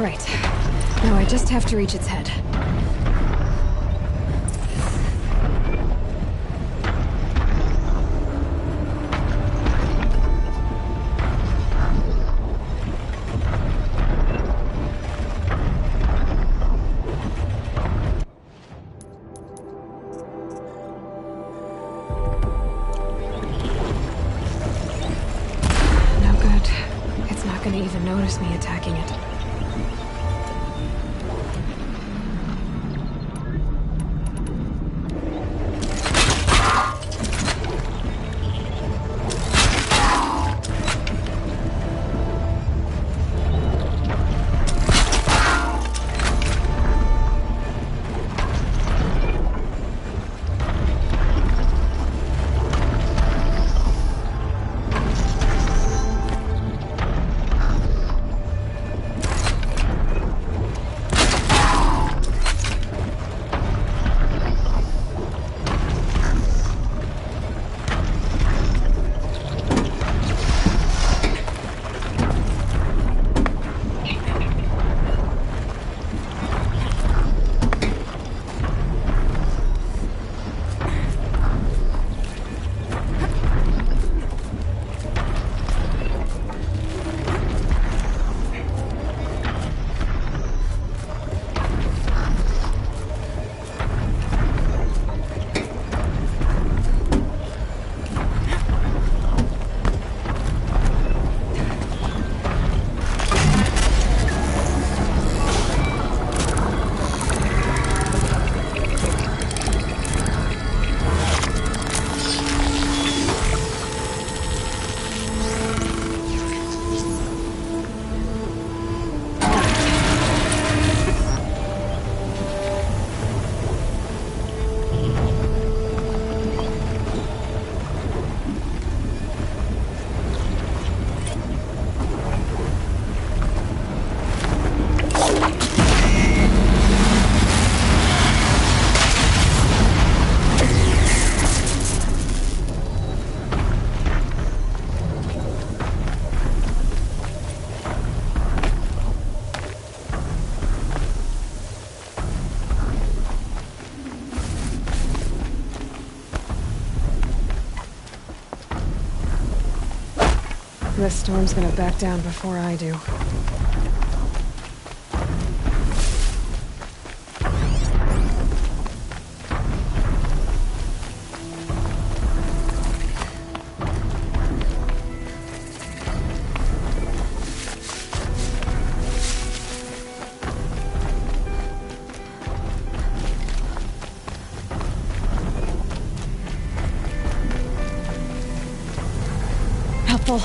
Alright. Now I just have to reach its head. No good. It's not gonna even notice me attacking it. This storm's gonna back down before I do. Helpful.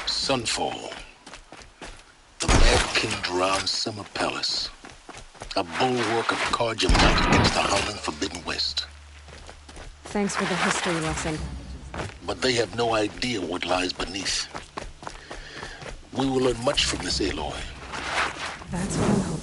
Sunfall. The Mad King Duran's summer palace. A bulwark of Carja mounted against the howling Forbidden West. Thanks for the history lesson. But they have no idea what lies beneath. We will learn much from this Aloy. That's what I'm hoping.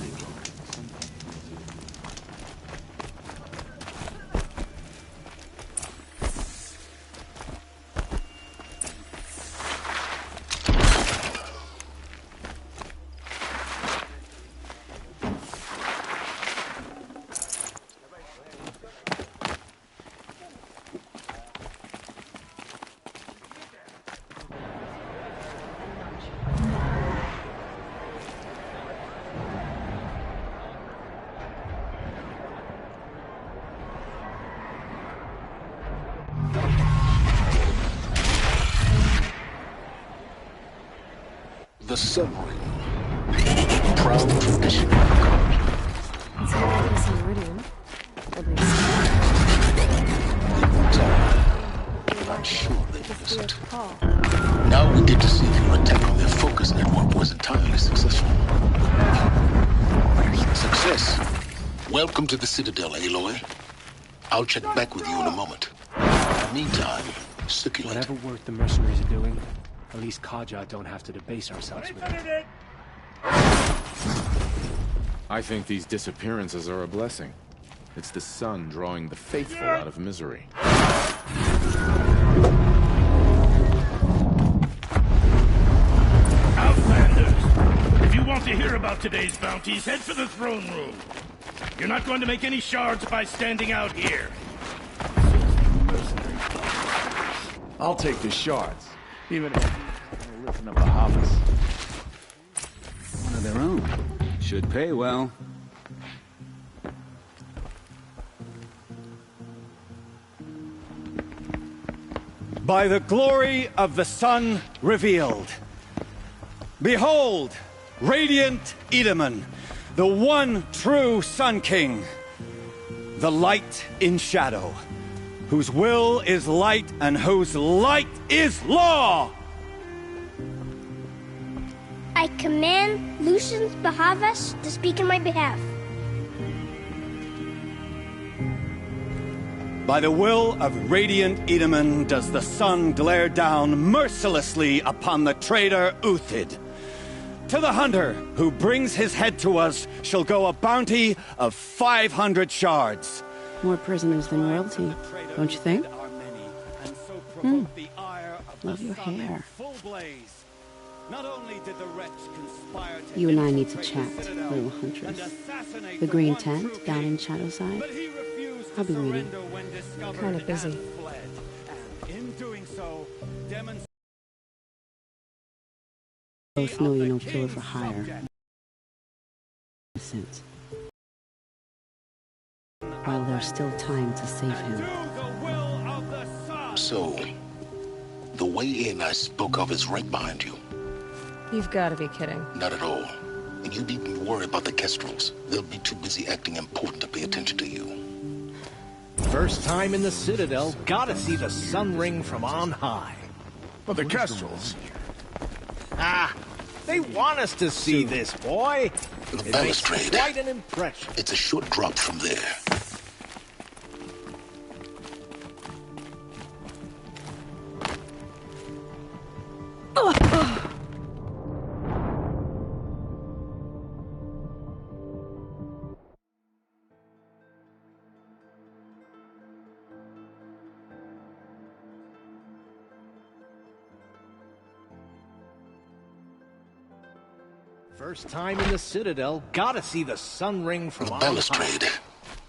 The sun ring. Proud tradition. It's hard to see Meridian. At least. I'm sure they were innocent. Paul. Now we get to see if your attack on their focus network was entirely successful. Success. Welcome to the Citadel, Aloy. I'll check back with you in a moment. In the meantime, circulate. Whatever work the mercenaries are doing, at least Kaja don't have to debase ourselves with it. I think these disappearances are a blessing. It's the sun drawing the faithful out of misery. Outlanders! If you want to hear about today's bounties, head for the throne room. You're not going to make any shards by standing out here. I'll take the shards, even if I listen to Bahavas. One of their own. Should pay well. By the glory of the sun revealed. Behold, radiant Edaman, the one true Sun King, the light in shadow, whose will is light and whose light is law! I command Lucius Bahavas to speak in my behalf. By the will of radiant Edaman does the sun glare down mercilessly upon the traitor Uthid. To the hunter who brings his head to us shall go a bounty of 500 shards. More prisoners than royalty, don't you think? Love your hair. Not only did the wretch conspire to You and I need to chat, little huntress. The green tent down in Shadowside? I'll be waiting. Kind of busy. In doing so, Both know you're no killer for hire. Innocent. While there's still time to save him. So, the way in I spoke of is right behind you. You've got to be kidding. Not at all. And you needn't worry about the Kestrels. They'll be too busy acting important to pay attention to you. First time in the Citadel, gotta see the sun ring from on high. Well, the Kestrels. Ah, they want us to see this, boy. The It makes balustrade. quite an impression. It's a short drop from there. First time in the Citadel, gotta see the sun ring from The on balustrade. high.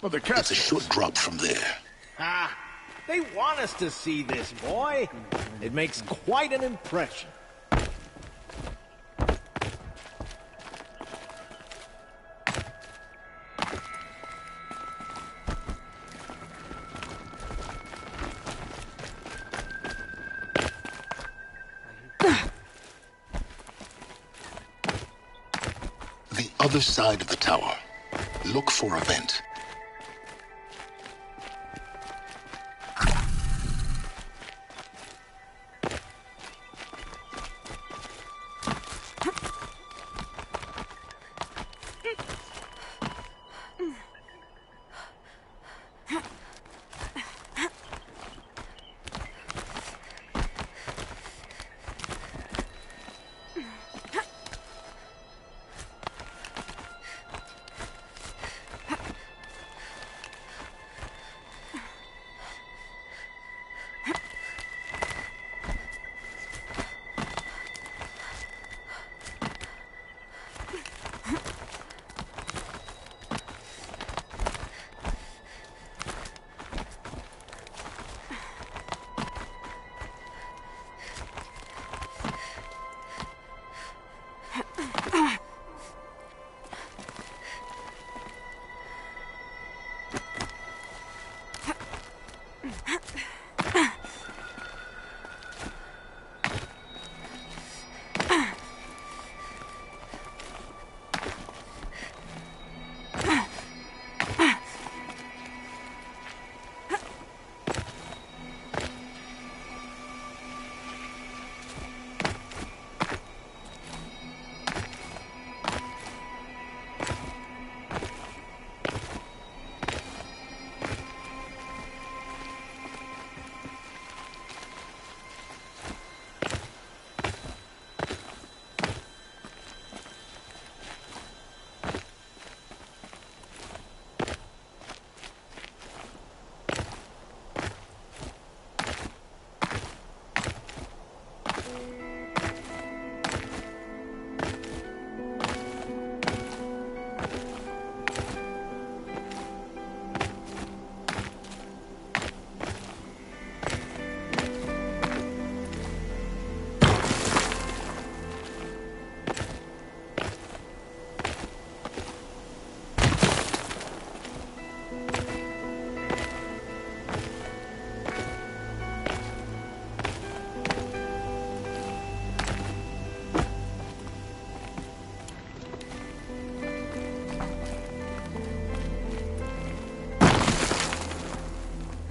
Well, the It's a Kestrels. short drop from there. Ah, they want us to see this, boy. It makes quite an impression. The other side of the tower. Look for a vent.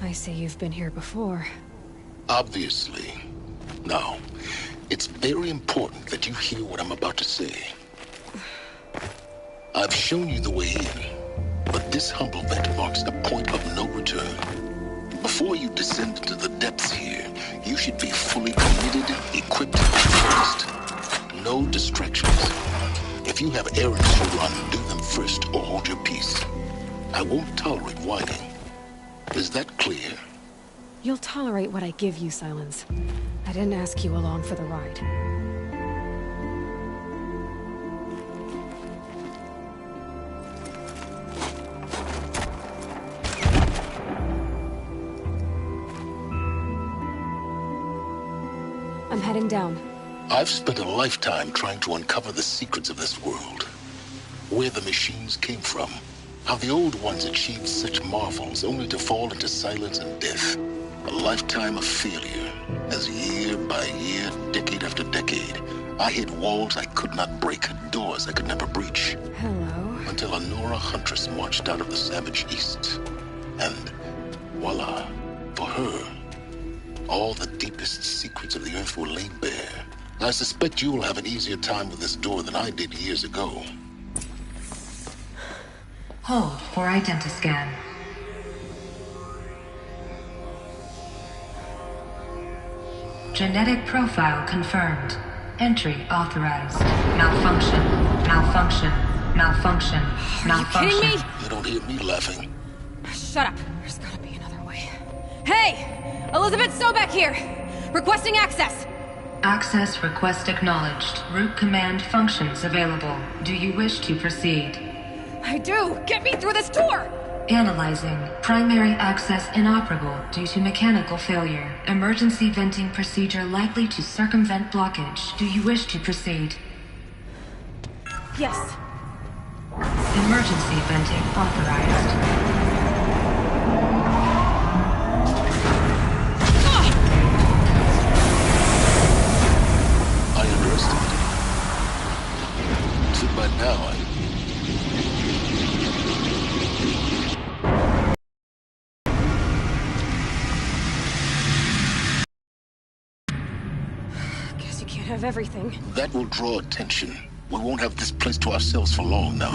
I see you've been here before. Obviously. Now, it's very important that you hear what I'm about to say. I've shown you the way in, but this humble vent marks the point of no return. Before you descend into the depths here, you should be fully committed, equipped, and focused. No distractions. If you have errands to run, do them first or hold your peace. I won't tolerate whining. Is that clear? You'll tolerate what I give you, Silence. I didn't ask you along for the ride. I'm heading down. I've spent a lifetime trying to uncover the secrets of this world. Where the machines came from. How the old ones achieved such marvels only to fall into silence and death. A lifetime of failure. As year by year, decade after decade, I hit walls I could not break, doors I could never breach. Hello. Until a Nora huntress marched out of the savage east. And voila, for her, all the deepest secrets of the earth were laid bare. I suspect you will have an easier time with this door than I did years ago. Hold for identiscan. Genetic profile confirmed. Entry authorized. Malfunction. Malfunction. Malfunction. Malfunction. Are you kidding me? You don't hear me laughing. Shut up. There's gotta be another way. Hey! Elizabeth Sobek here! Requesting access! Access request acknowledged. Root command functions available. Do you wish to proceed? I do! Get me through this door! Analyzing. Primary access inoperable due to mechanical failure. Emergency venting procedure likely to circumvent blockage. Do you wish to proceed? Yes. Emergency venting authorized. So by now, Guess you can't have everything. that will draw attention. We won't have this place to ourselves for long now.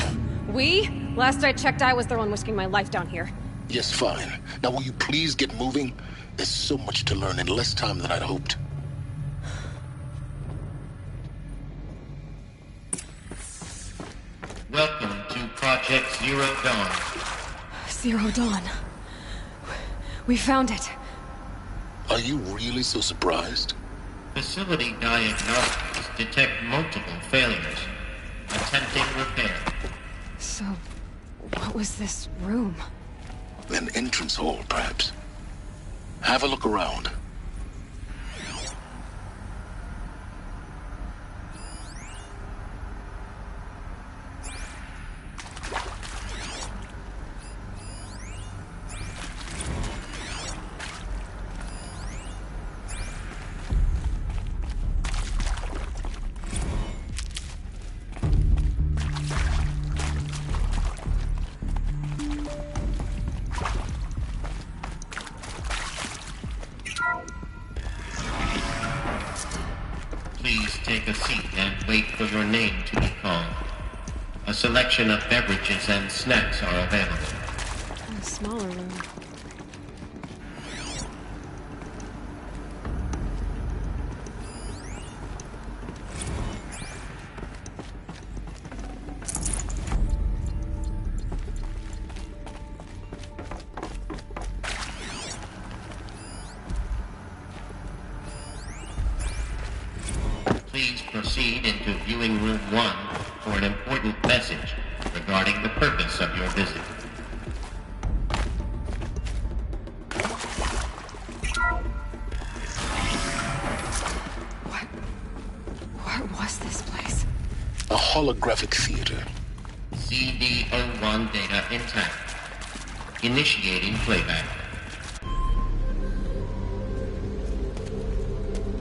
We? Last I checked, I was the one risking my life down here. Yes, fine. Now will you please get moving? There's so much to learn in less time than I'd hoped. Welcome to Project Zero Dawn. Zero Dawn. We found it. Are you really so surprised? Facility diagnostics detect multiple failures. Attempting repair. So, what was this room? An entrance hall, perhaps. Have a look around. Please take a seat and wait for your name to be called. A selection of beverages and snacks are available. A smaller room. Please proceed into viewing room 1 for an important message regarding the purpose of your visit. What was this place? A holographic theater. CD01 data intact. Initiating playback.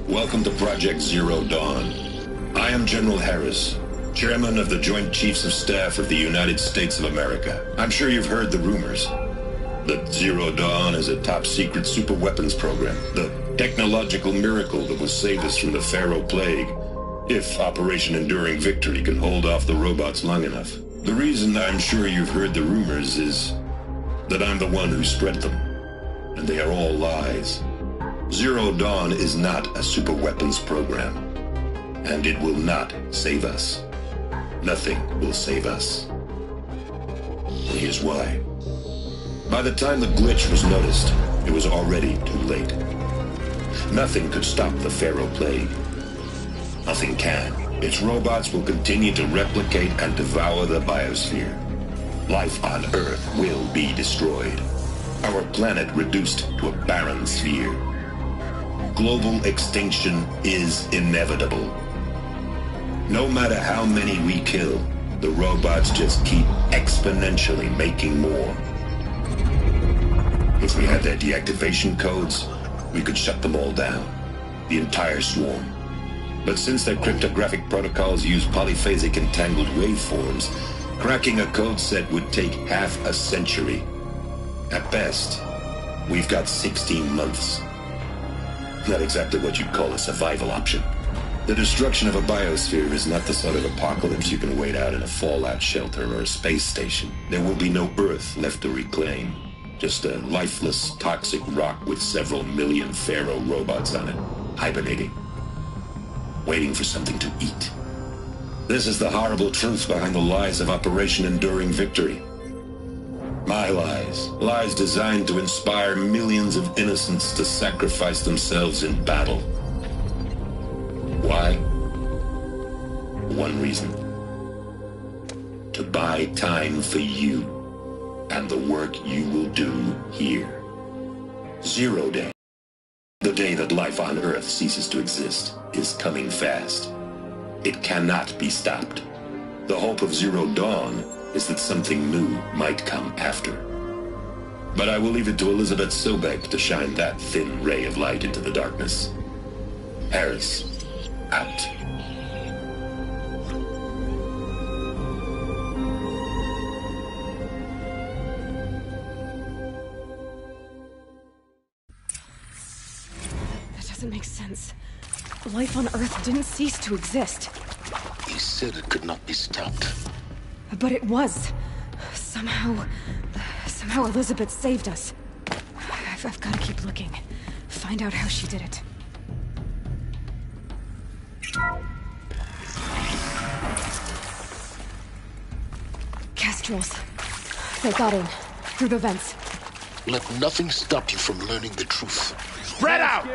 Welcome to Project Zero Dawn. I am General Harris, Chairman of the Joint Chiefs of Staff of the United States of America. I'm sure you've heard the rumors. that Zero Dawn is a top-secret super-weapons program, the technological miracle that will save us from the Pharaoh Plague, if Operation Enduring Victory can hold off the robots long enough. The reason I'm sure you've heard the rumors is that I'm the one who spread them, and they are all lies. Zero Dawn is not a super-weapons program, and it will not save us. Nothing will save us. And here's why. By the time the glitch was noticed, it was already too late. Nothing could stop the Pharaoh Plague. Nothing can. Its robots will continue to replicate and devour the biosphere. Life on Earth will be destroyed. Our planet reduced to a barren sphere. Global extinction is inevitable. No matter how many we kill, the robots just keep exponentially making more. If we had their deactivation codes, we could shut them all down. The entire swarm. But since their cryptographic protocols use polyphasic entangled waveforms, cracking a code set would take half a century. At best, we've got 16 months. Not exactly what you'd call a survival option. The destruction of a biosphere is not the sort of apocalypse you can wait out in a fallout shelter or a space station. There will be no Earth left to reclaim. Just a lifeless, toxic rock with several million Pharaoh robots on it, hibernating, waiting for something to eat. This is the horrible truth behind the lies of Operation Enduring Victory. My lies. Lies designed to inspire millions of innocents to sacrifice themselves in battle. Why? One reason. To buy time for you and the work you will do here. Zero Day. The day that life on Earth ceases to exist is coming fast. It cannot be stopped. The hope of Zero Dawn is that something new might come after. But I will leave it to Elizabeth Sobek to shine that thin ray of light into the darkness. Harris, out. That doesn't make sense. Life on Earth didn't cease to exist. He said it could not be stopped. But it was. Somehow Elizabeth saved us. I've got to keep looking. Find out how she did it. Kestrels. They got in. Through the vents. Let nothing stop you from learning the truth. Spread out!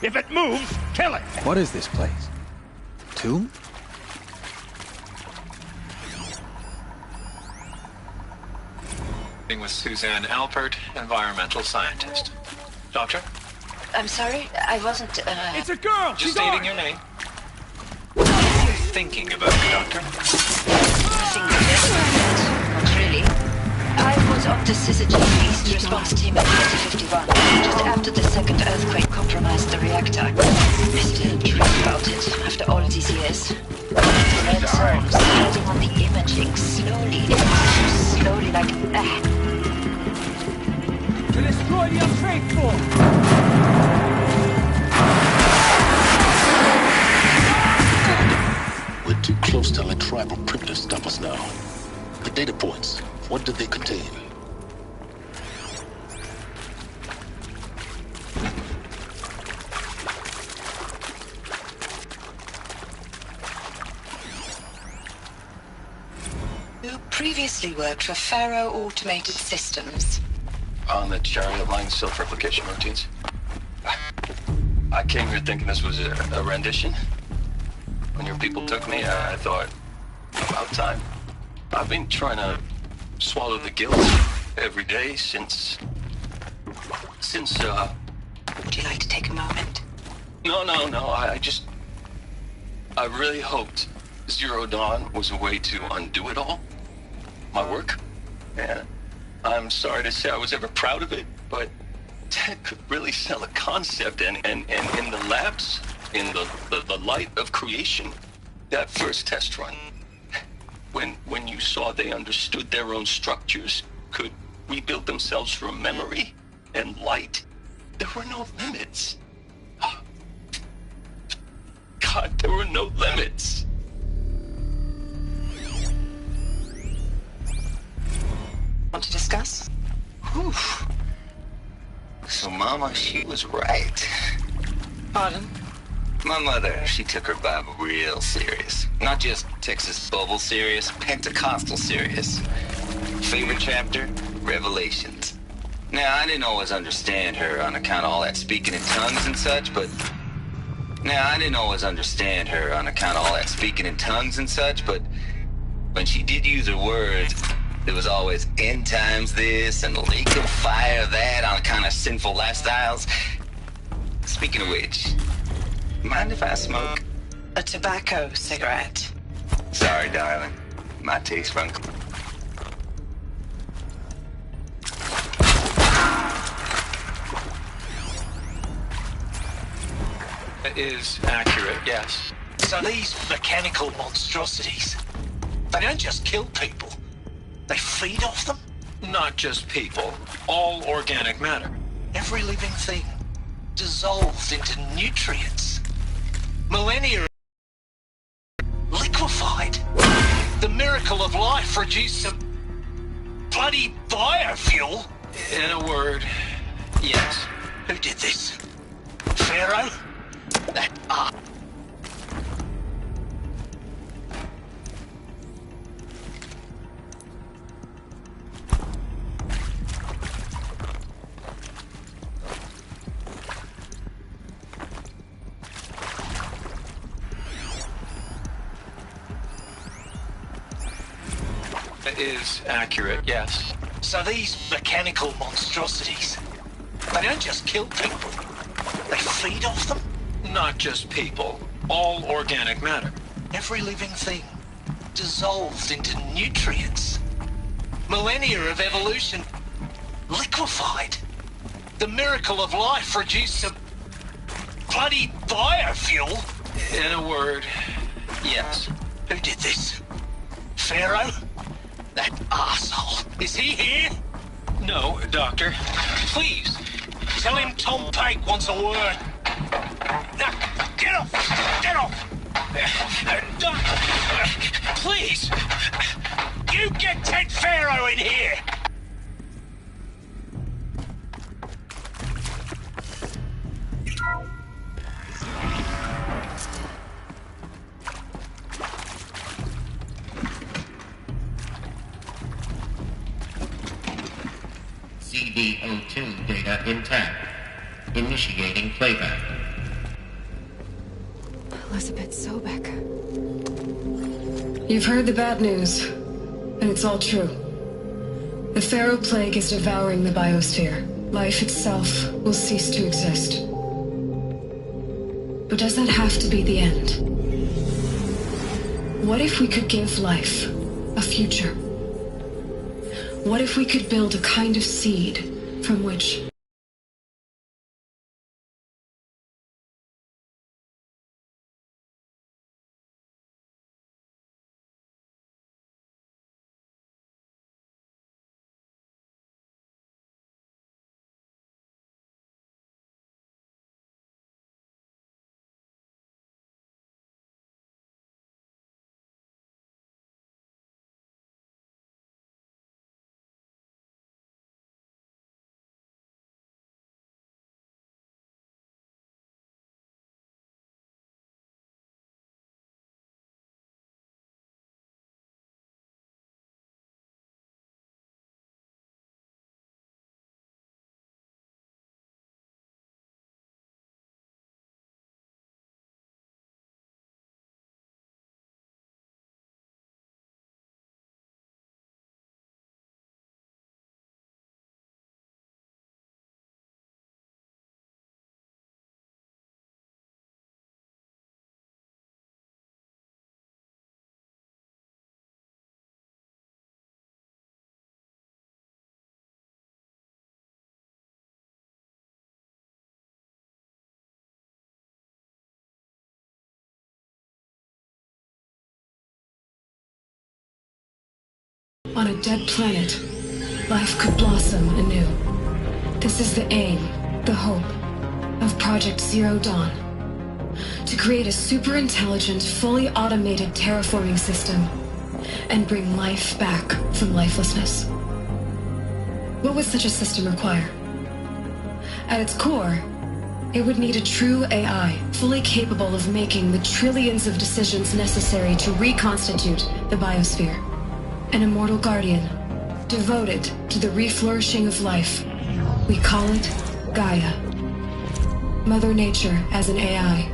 If it moves, kill it! What is this place? Tomb? With Suzanne Alpert, environmental scientist. Doctor? I'm sorry, I wasn't, It's a girl! Just stating your name. What are you thinking about, Doctor? Nothing not really. I was on the Syzygy East response team at 2051, just after the second earthquake compromised the reactor. I still dream about it, after all these years. The red zone spreading on the imaging, slowly like... To destroy the unfaithful! We're too close to let tribal primitives stop us now. The data points, what did they contain? You previously worked for Pharaoh Automated Systems. On the chariot line self-replication routines. I came here thinking this was a rendition. When your people took me, I thought, about time. I've been trying to swallow the guilt every day since... Would you like to take a moment? No, I really hoped Zero Dawn was a way to undo it all. My work. And I'm sorry to say I was ever proud of it, but Ted could really sell a concept, and in the labs, in the light of creation, that first test run, when you saw they understood their own structures, could rebuilt themselves from memory and light. There were no limits. God, there were no limits. Want to discuss? Whew. So Mama, she was right. Pardon? My mother, she took her Bible real serious. Not just Texas Bible serious, Pentecostal serious. Favorite chapter? Revelations. Now, I didn't always understand her on account of all that speaking in tongues and such, but when she did use her words, there was always end times this and lake of fire that on account of sinful lifestyles. Speaking of which, mind if I smoke? A tobacco cigarette. Sorry, darling. My taste run. That is accurate, yes. So these mechanical monstrosities, they don't just kill people. They feed off them? Not just people. All organic matter. Every living thing dissolved into nutrients. Millennia liquefied. The miracle of life reduced to bloody biofuel. In a word, yes. Who did this? Pharaoh? That That is accurate, yes. So these mechanical monstrosities, they don't just kill people. They feed off them? Not just people. All organic matter. Every living thing dissolved into nutrients. Millennia of evolution liquefied. The miracle of life reduced to bloody biofuel. In a word, yes. Who did this? Pharaoh? That arsehole. Is he here? No, Doctor. Please, tell him Tom Pake wants a word. Now, get off! Get off! Doctor, please! You get Ted Pharaoh in here! CD02 data intact. Initiating playback. Elizabeth Sobek. You've heard the bad news, and it's all true. The Pharaoh Plague is devouring the biosphere. Life itself will cease to exist. But does that have to be the end? What if we could give life a future? What if we could build a kind of seed from which on a dead planet, life could blossom anew. This is the aim, the hope, of Project Zero Dawn. To create a super-intelligent, fully automated terraforming system and bring life back from lifelessness. What would such a system require? At its core, it would need a true AI, fully capable of making the trillions of decisions necessary to reconstitute the biosphere. An immortal guardian, devoted to the reflourishing of life. We call it Gaia. Mother Nature as an AI.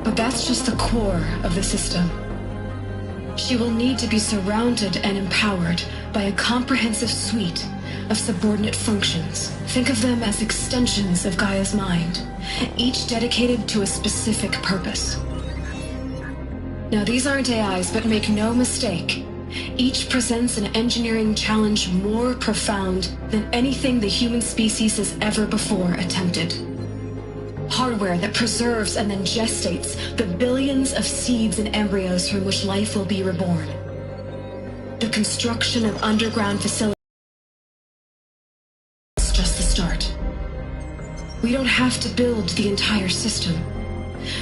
But that's just the core of the system. She will need to be surrounded and empowered by a comprehensive suite of subordinate functions. Think of them as extensions of Gaia's mind, each dedicated to a specific purpose. Now, these aren't AIs, but make no mistake, each presents an engineering challenge more profound than anything the human species has ever before attempted. Hardware that preserves and then gestates the billions of seeds and embryos from which life will be reborn. The construction of underground facilities is just the start. We don't have to build the entire system.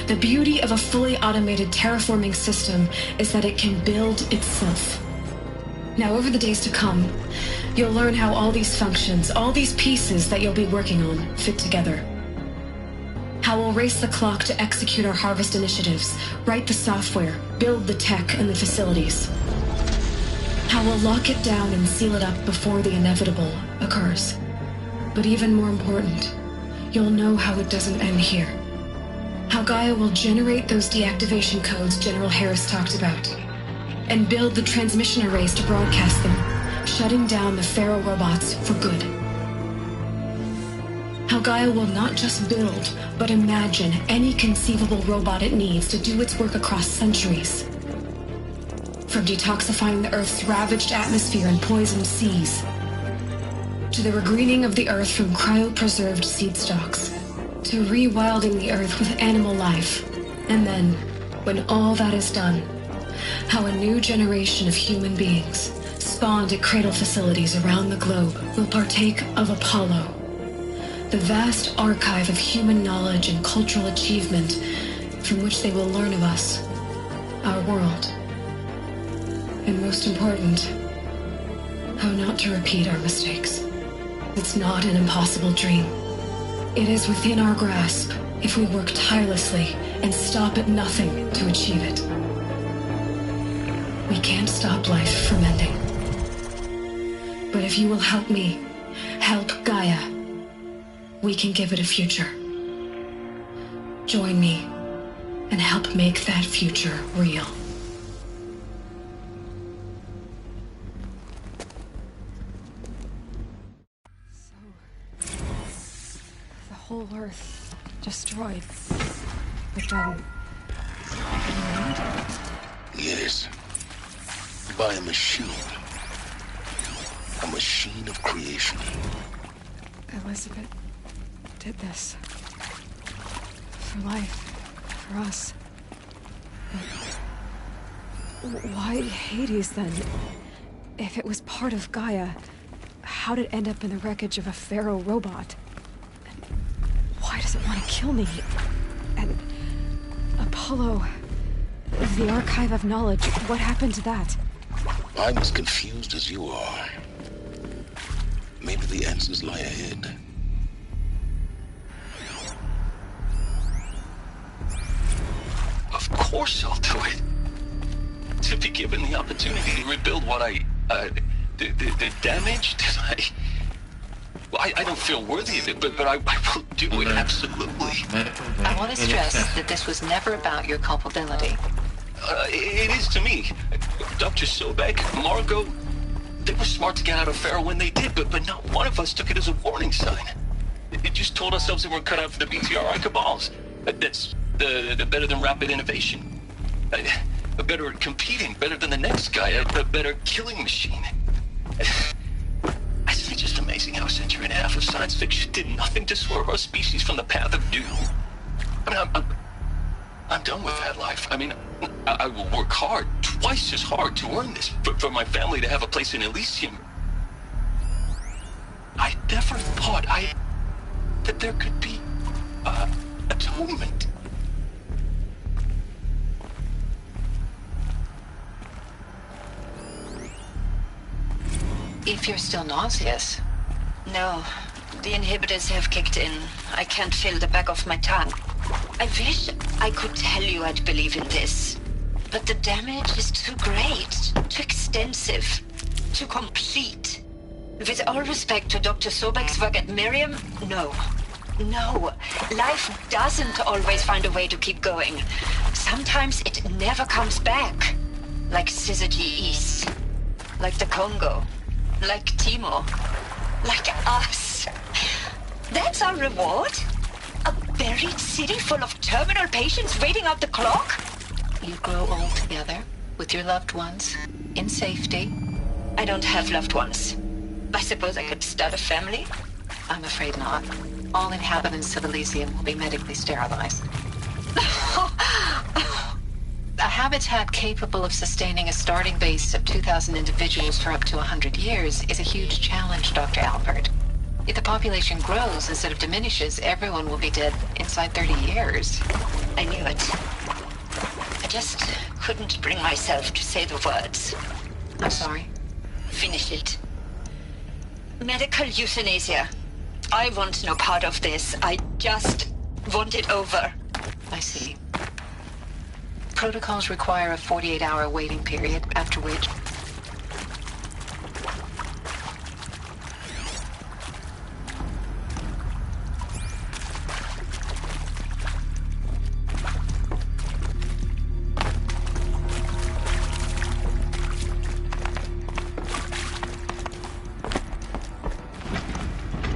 The beauty of a fully automated terraforming system is that it can build itself. Now, over the days to come, you'll learn how all these functions, all these pieces that you'll be working on, fit together. How we'll race the clock to execute our harvest initiatives, write the software, build the tech and the facilities. How we'll lock it down and seal it up before the inevitable occurs. But even more important, you'll know how it doesn't end here. How Gaia will generate those deactivation codes General Harris talked about, and build the transmission arrays to broadcast them, shutting down the Pharaoh robots for good. How Gaia will not just build, but imagine any conceivable robot it needs to do its work across centuries. From detoxifying the Earth's ravaged atmosphere and poisoned seas, to the regreening of the Earth from cryopreserved seed stalks, to rewilding the Earth with animal life. And then, when all that is done, how a new generation of human beings, spawned at cradle facilities around the globe, will partake of Apollo, the vast archive of human knowledge and cultural achievement from which they will learn of us, our world. And most important, how not to repeat our mistakes. It's not an impossible dream. It is within our grasp if we work tirelessly and stop at nothing to achieve it. We can't stop life from ending. But if you will help me, help Gaia, we can give it a future. Join me and help make that future real. The whole Earth destroyed. But then... Yes. By a machine. A machine of creation. Elizabeth did this. For life. For us. But why Hades, then? If it was part of Gaia, how did it end up in the wreckage of a Pharaoh robot? And why does it want to kill me? And Apollo... the archive of knowledge, what happened to that? I'm as confused as you are. Maybe the answers lie ahead. Of course I'll do it. To be given the opportunity to rebuild what the damage that I don't feel worthy of it, but I will do it, absolutely. I want to stress that this was never about your culpability. It is to me. Dr. Sobek, Margot, they were smart to get out of Pharaoh when they did, but not one of us took it as a warning sign. It just told ourselves that we're cut out for the BTRI cabals. That's the better than rapid innovation. Better at competing, better than the next guy, a better killing machine. It's just amazing how a century and a half of science fiction did nothing to swerve our species from the path of doom. I mean, I'm done with that life. I mean, I will work hard, twice as hard to earn this, for my family to have a place in Elysium. never thought that there could be atonement. If you're still nauseous. No, the inhibitors have kicked in. I can't feel the back of my tongue. I wish I could tell you I'd believe in this. But the damage is too great, too extensive, too complete. With all respect to Dr. Sobek's work at Miriam, no. No, life doesn't always find a way to keep going. Sometimes it never comes back. Like Syzygy East. Like the Congo. Like Timo. Like us. That's our reward? A buried city full of terminal patients waiting out the clock? You grow old together, with your loved ones, in safety. I don't have loved ones. I suppose I could start a family? I'm afraid not. All inhabitants of Elysium will be medically sterilized. A habitat capable of sustaining a starting base of 2,000 individuals for up to 100 years is a huge challenge, Dr. Alpert. If the population grows instead of diminishes, everyone will be dead inside 30 years. I knew it. I just couldn't bring myself to say the words. I'm sorry. Finish it. Medical euthanasia. I want no part of this. I just want it over. I see. Protocols require a 48-hour waiting period, after which...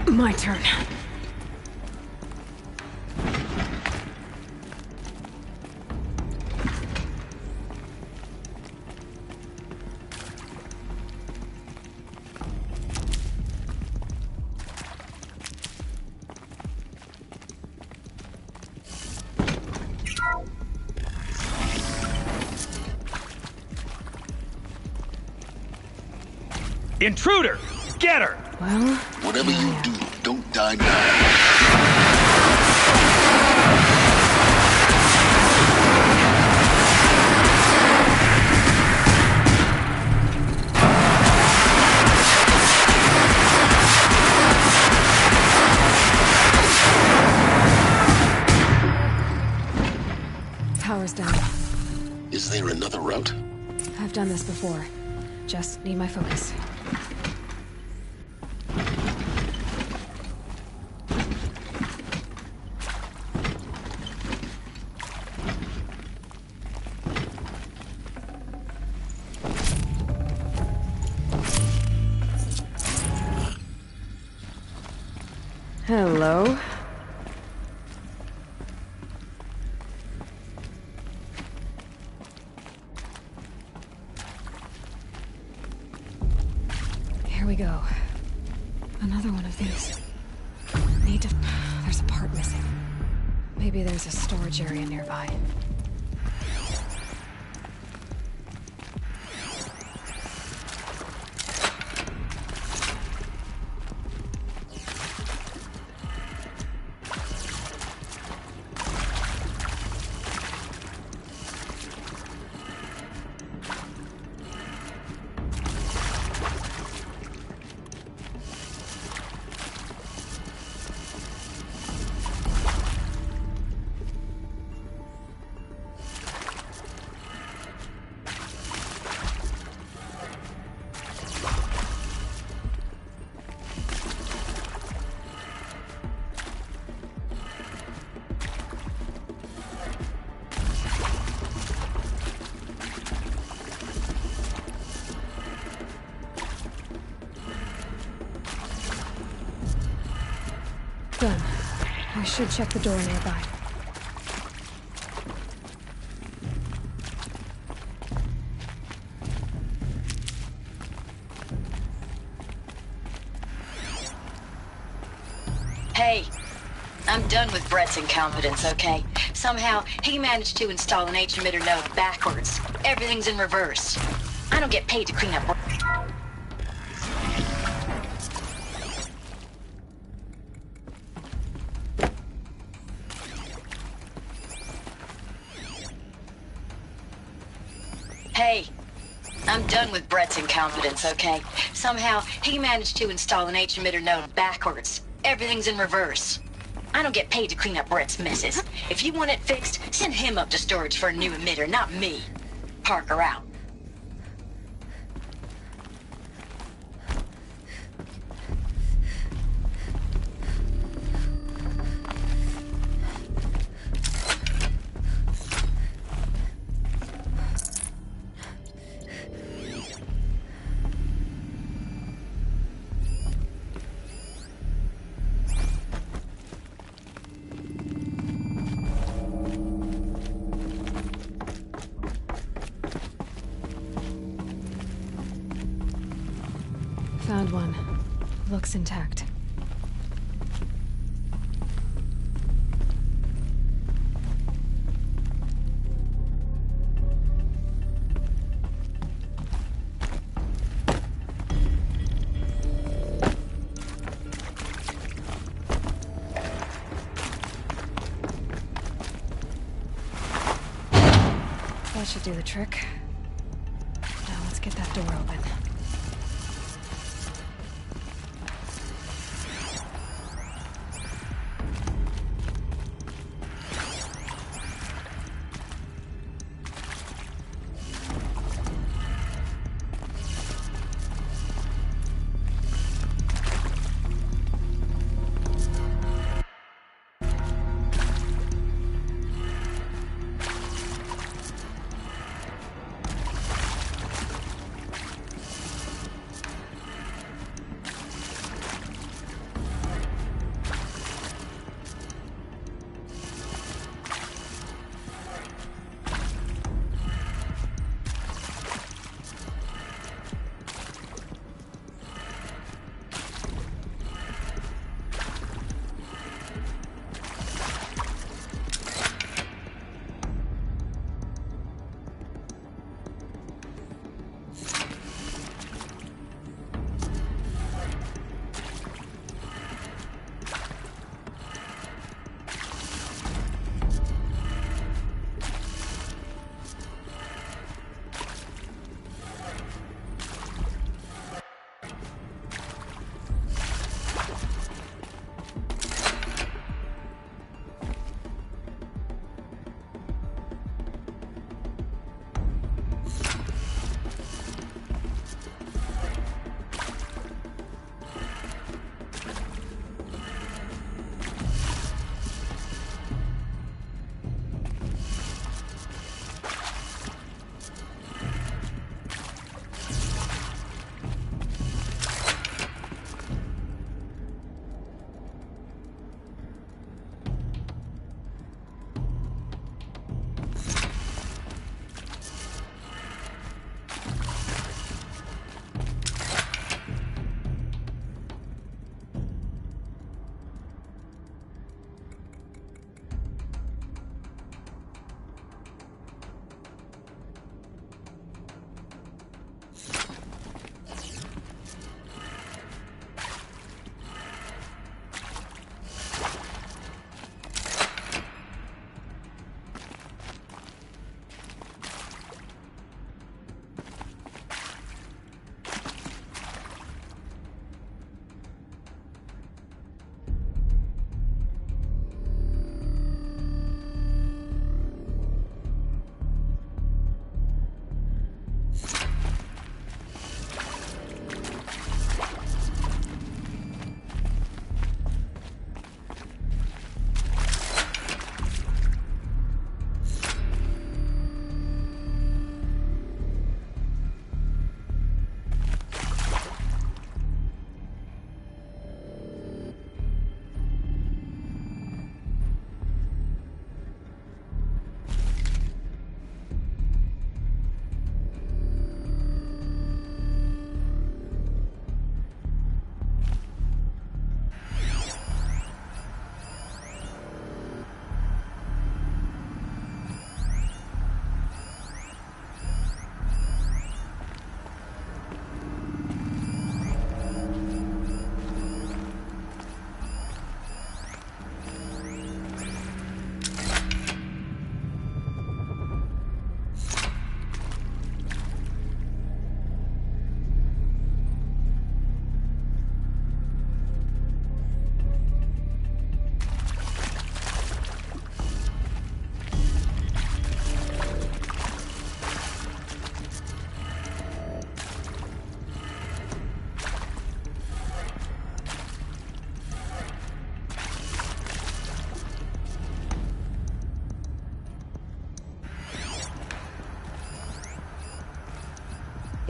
My turn. Intruder! Get her! Well... Whatever you do, don't die now. Power's down. Is there another route? I've done this before. Just need my focus. Hello. Here we go. Another one of these. Need to... There's a part missing. Maybe there's a storage area nearby. Done. I should check the door nearby. Hey, I'm done with Brett's incompetence, okay? Somehow, he managed to install an H-emitter node backwards. Everything's in reverse. I don't get paid to clean up... done with Brett's incompetence, okay? Somehow, he managed to install an H-emitter node backwards. Everything's in reverse. I don't get paid to clean up Brett's messes. If you want it fixed, send him up to storage for a new emitter, not me. Parker out. Found one. Looks intact. That should do the trick. Now let's get that door open.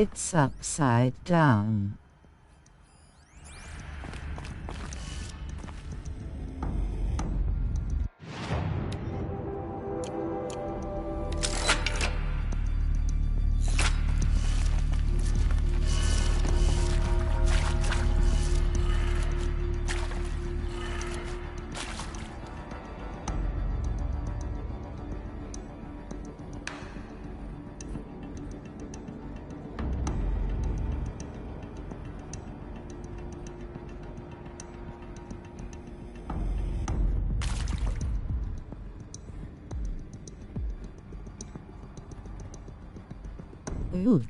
It's upside down. Ooh.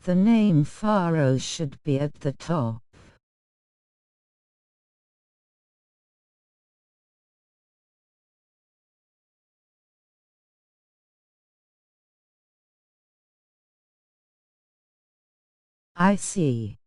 The name Faro should be at the top. I see.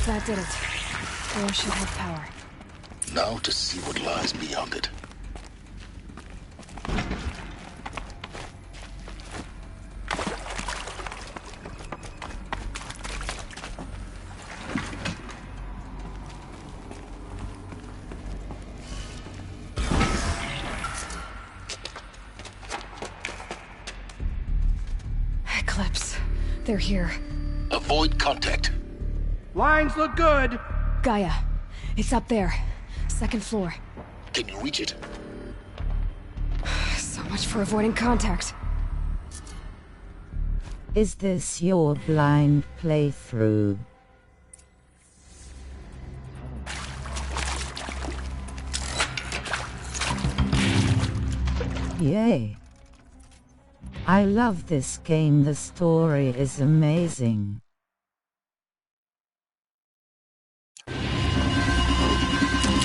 That did it. Door should have power. Now to see what lies beyond it. Eclipse. They're here. Avoid contact. Lines look good. Gaia. It's up there. Second floor. Can you reach it? So much for avoiding contact. Is this your blind playthrough? Yay. I love this game. The story is amazing.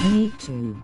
Me too.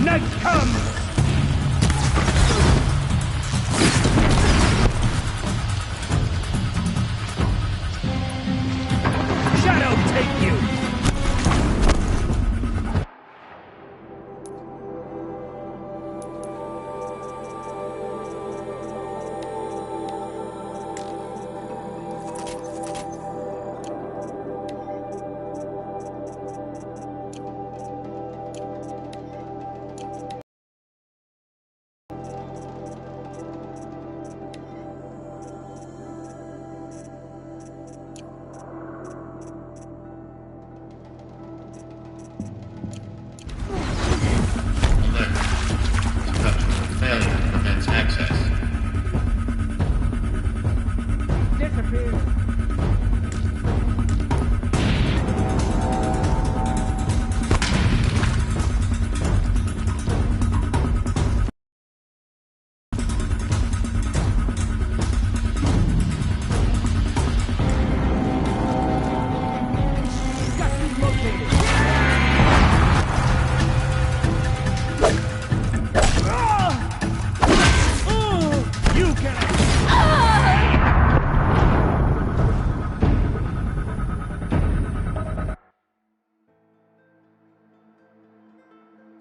night come! Shadow take you!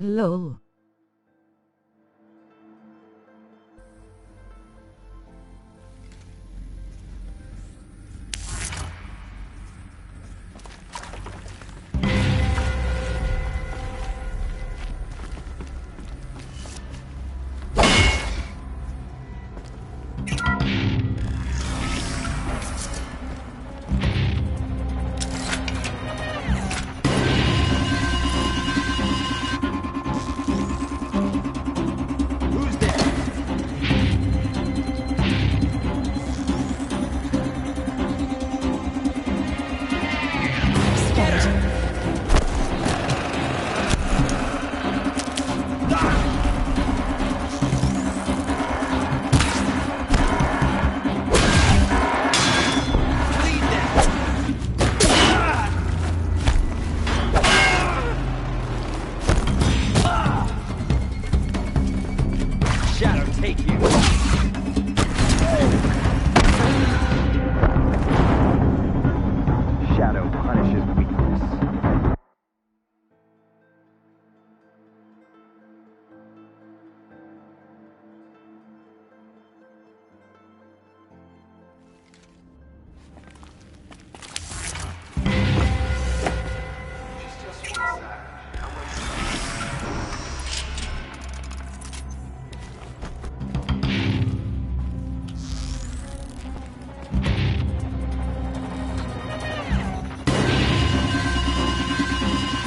LOL.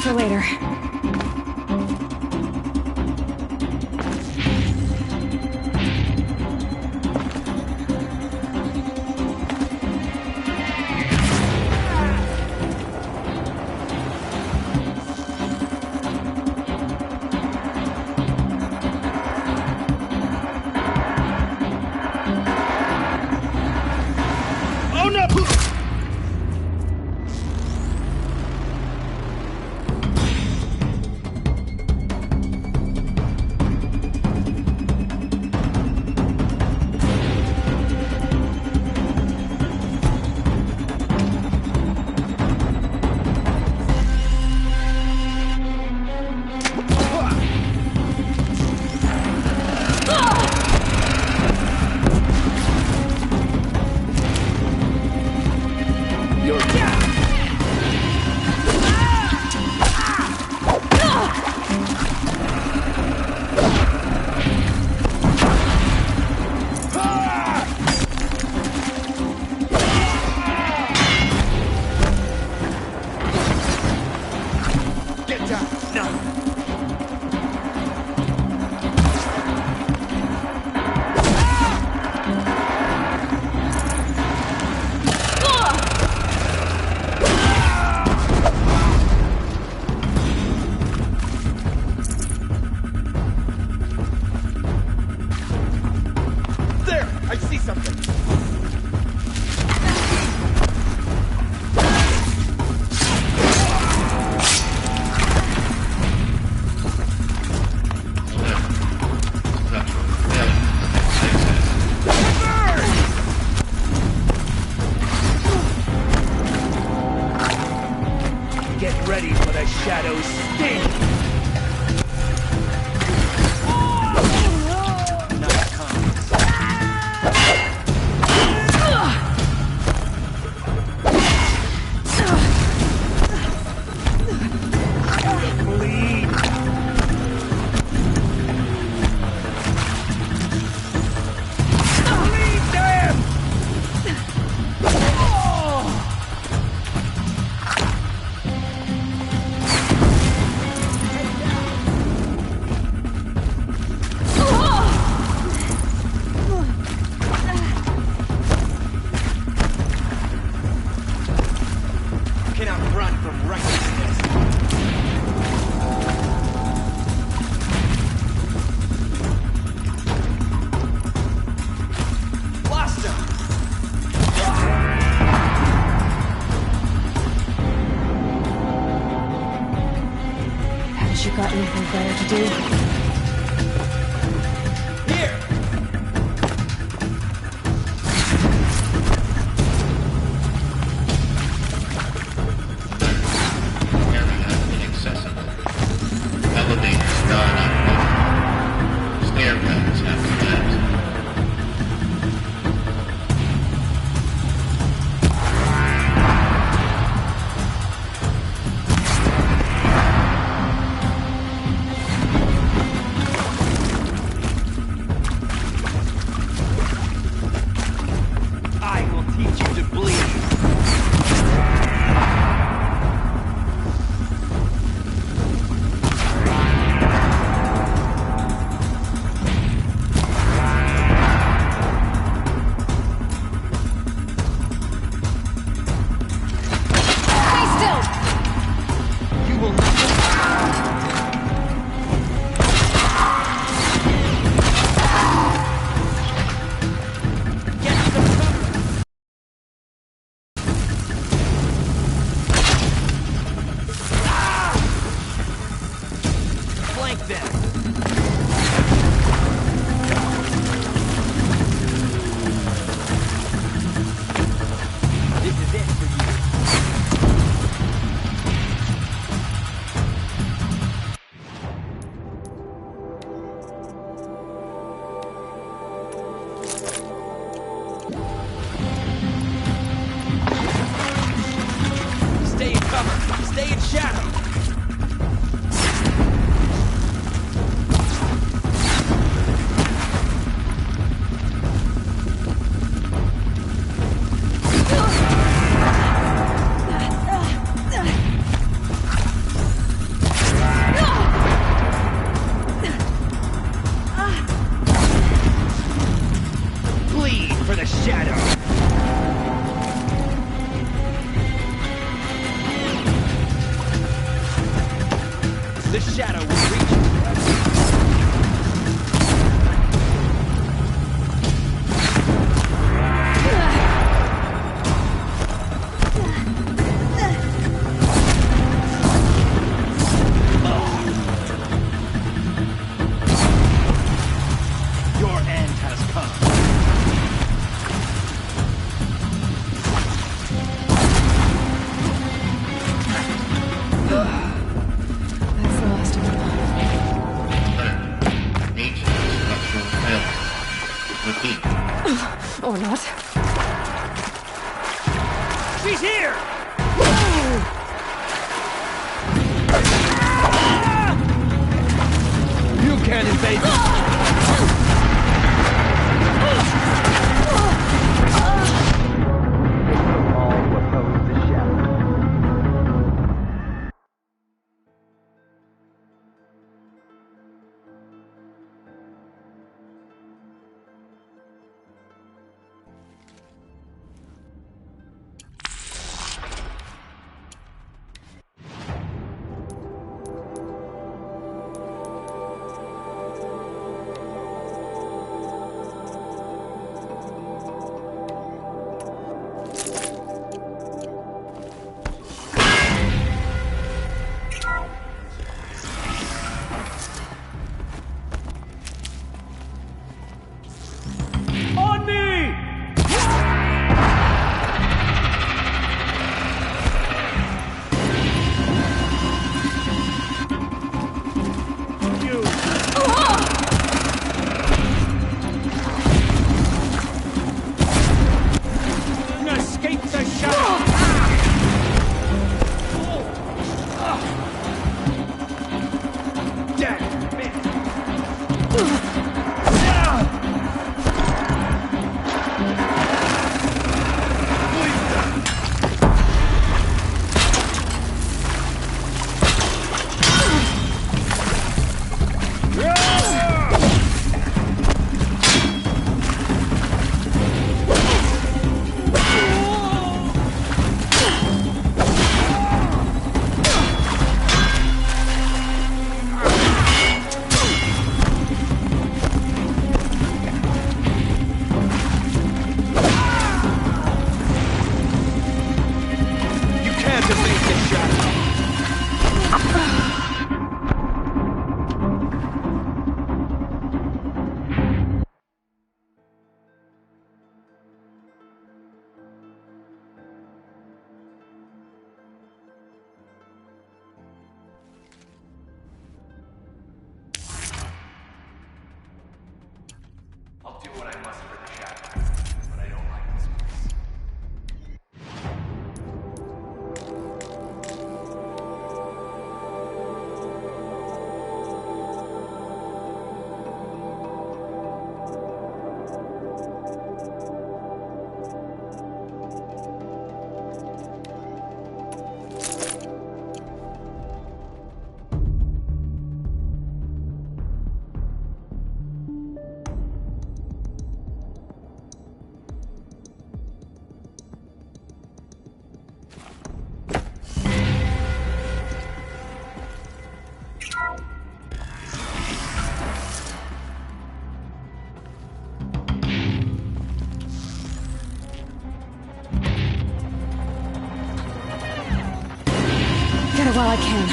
For later. Oh no! better to do. Or not. She's here! You can't invade. I can.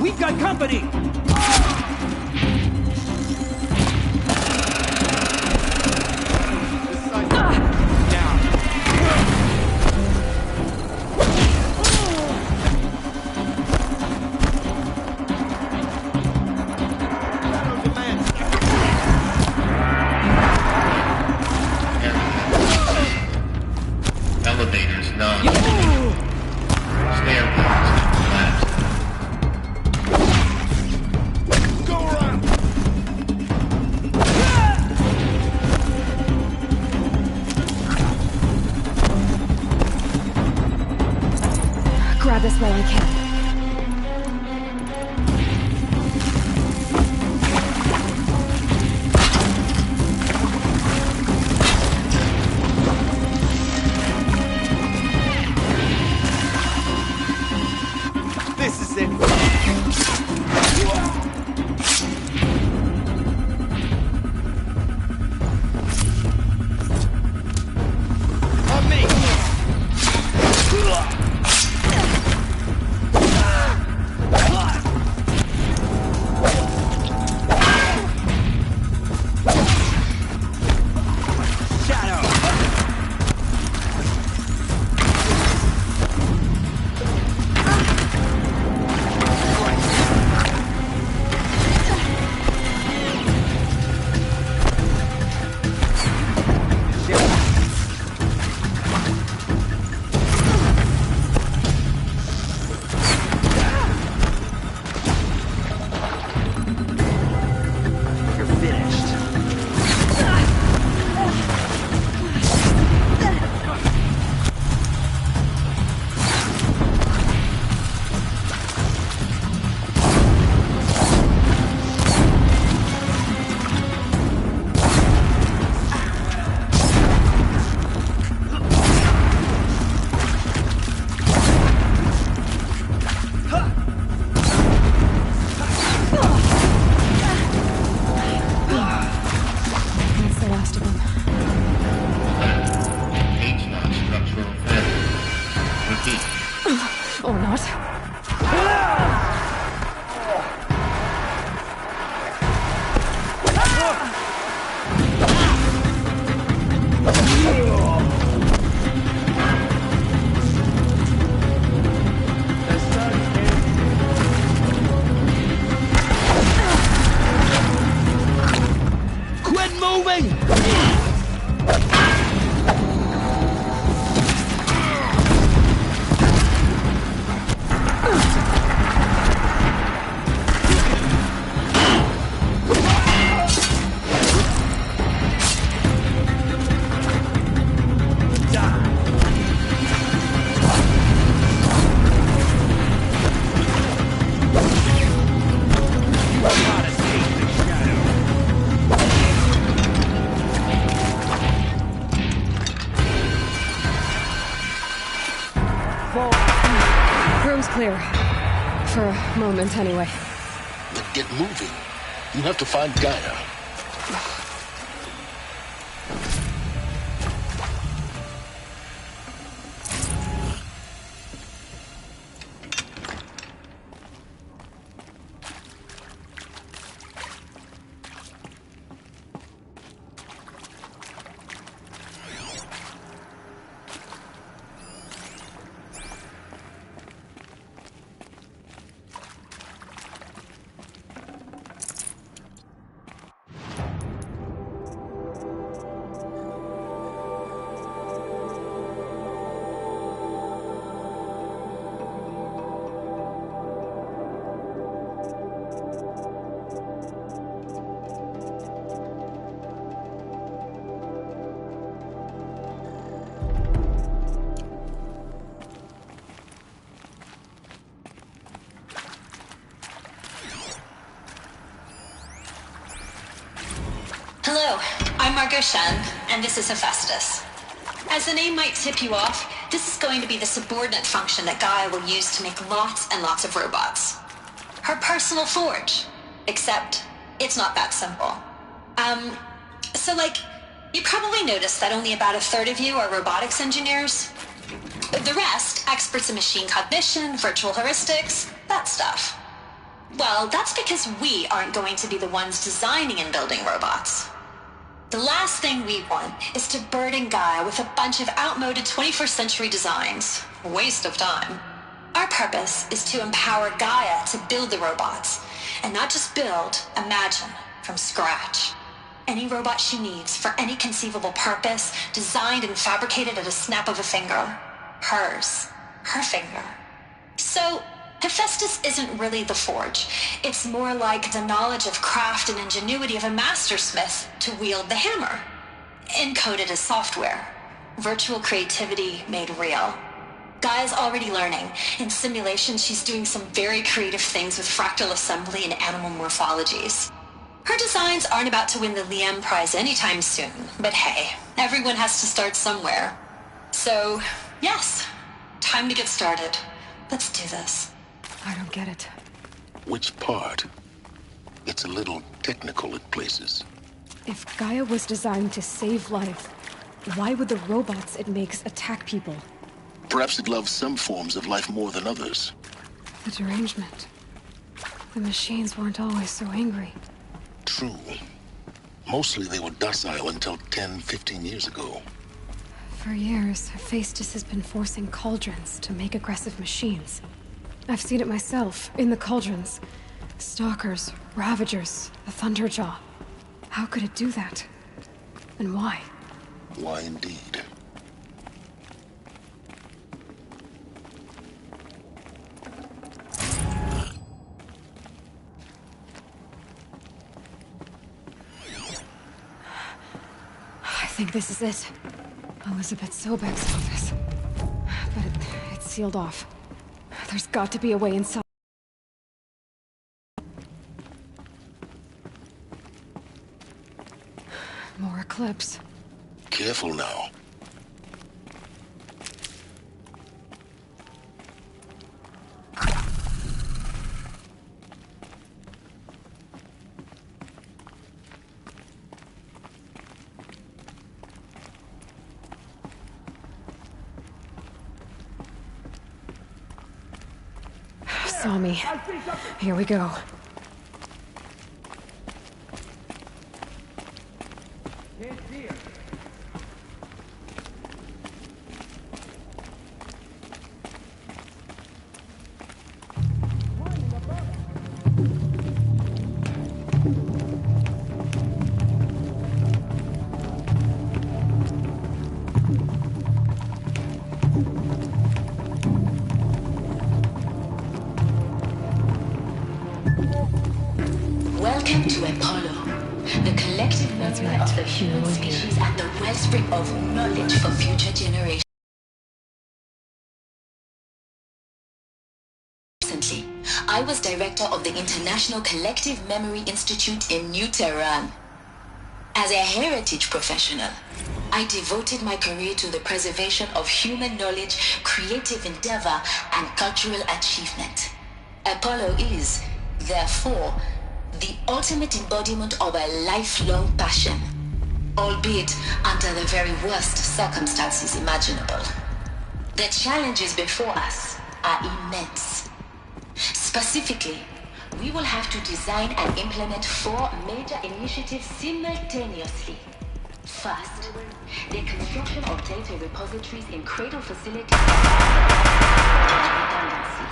We've got company! Elevators non. Stairwells collapsed. Go around! Grab this while I can. This is it. On me! Or not. Quit moving! Room's clear. For a moment, anyway. Then get moving. You have to find Gaia. Hello, I'm Margot Shen, and this is Hephaestus. As the name might tip you off, this is going to be the subordinate function that Gaia will use to make lots and lots of robots. Her personal forge. Except, it's not that simple. You probably noticed that only about a third of you are robotics engineers. The rest, experts in machine cognition, virtual heuristics, that stuff. Well, that's because we aren't going to be the ones designing and building robots. The last thing we want is to burden Gaia with a bunch of outmoded 21st century designs. Waste of time. Our purpose is to empower Gaia to build the robots, and not just build, imagine, from scratch. Any robot she needs for any conceivable purpose, designed and fabricated at a snap of a finger. Hers. Her finger. So, Hephaestus isn't really the forge. It's more like the knowledge of craft and ingenuity of a mastersmith to wield the hammer. Encoded as software. Virtual creativity made real. Gaia's already learning. In simulation, she's doing some very creative things with fractal assembly and animal morphologies. Her designs aren't about to win the Liam Prize anytime soon, but hey, everyone has to start somewhere. So, yes, time to get started. Let's do this. I don't get it. Which part? It's a little technical in places. If Gaia was designed to save life, why would the robots it makes attack people? Perhaps it loves some forms of life more than others. The derangement. The machines weren't always so angry. True. Mostly they were docile until 10, 15 years ago. For years, Hephaestus has been forcing cauldrons to make aggressive machines. I've seen it myself, in the cauldrons. Stalkers, Ravagers, the Thunderjaw. How could it do that? And why? Why indeed? I think this is it. Elizabeth Sobek's office. But it's sealed off. There's got to be a way inside. More Eclipse. Careful now. Saw me. Here we go. Can't see her. Welcome to Apollo, the collective memory of the human species and the wellspring of knowledge for future generations. Recently, I was director of the International Collective Memory Institute in New Tehran. As a heritage professional, I devoted my career to the preservation of human knowledge, creative endeavor, and cultural achievement. Apollo is, therefore, the ultimate embodiment of a lifelong passion, albeit under the very worst circumstances imaginable. The challenges before us are immense. Specifically, we will have to design and implement 4 major initiatives simultaneously. First, the construction of data repositories in cradle facilities redundancy.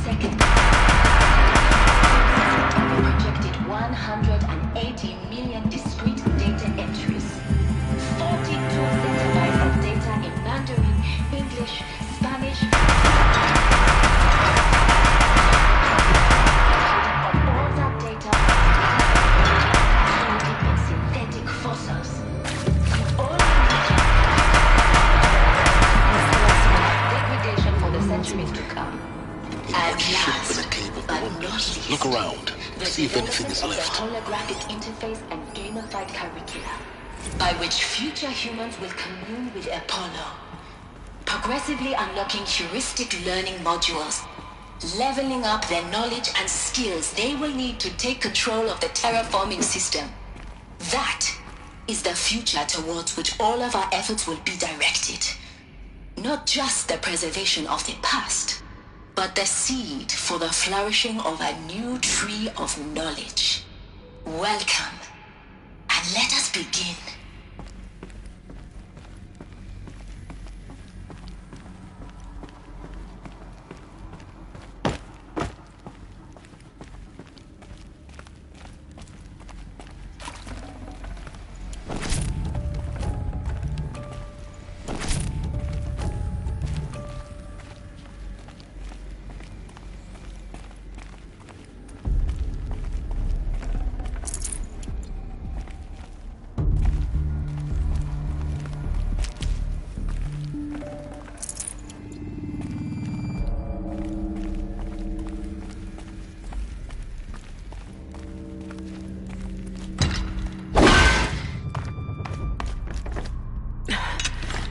Second, projected 180 million discrete data entries, 42 zettabytes of data in Mandarin, English, Spanish, of all that data in synthetic fossils. All degradation for the centuries to come. And last, but not least, look around. See if anything is left. The holographic interface and gamified curricula, by which future humans will commune with Apollo, progressively unlocking heuristic learning modules, leveling up their knowledge and skills they will need to take control of the terraforming system. That is the future towards which all of our efforts will be directed. Not just the preservation of the past, but the seed for the flourishing of a new tree of knowledge. Welcome, and let us begin.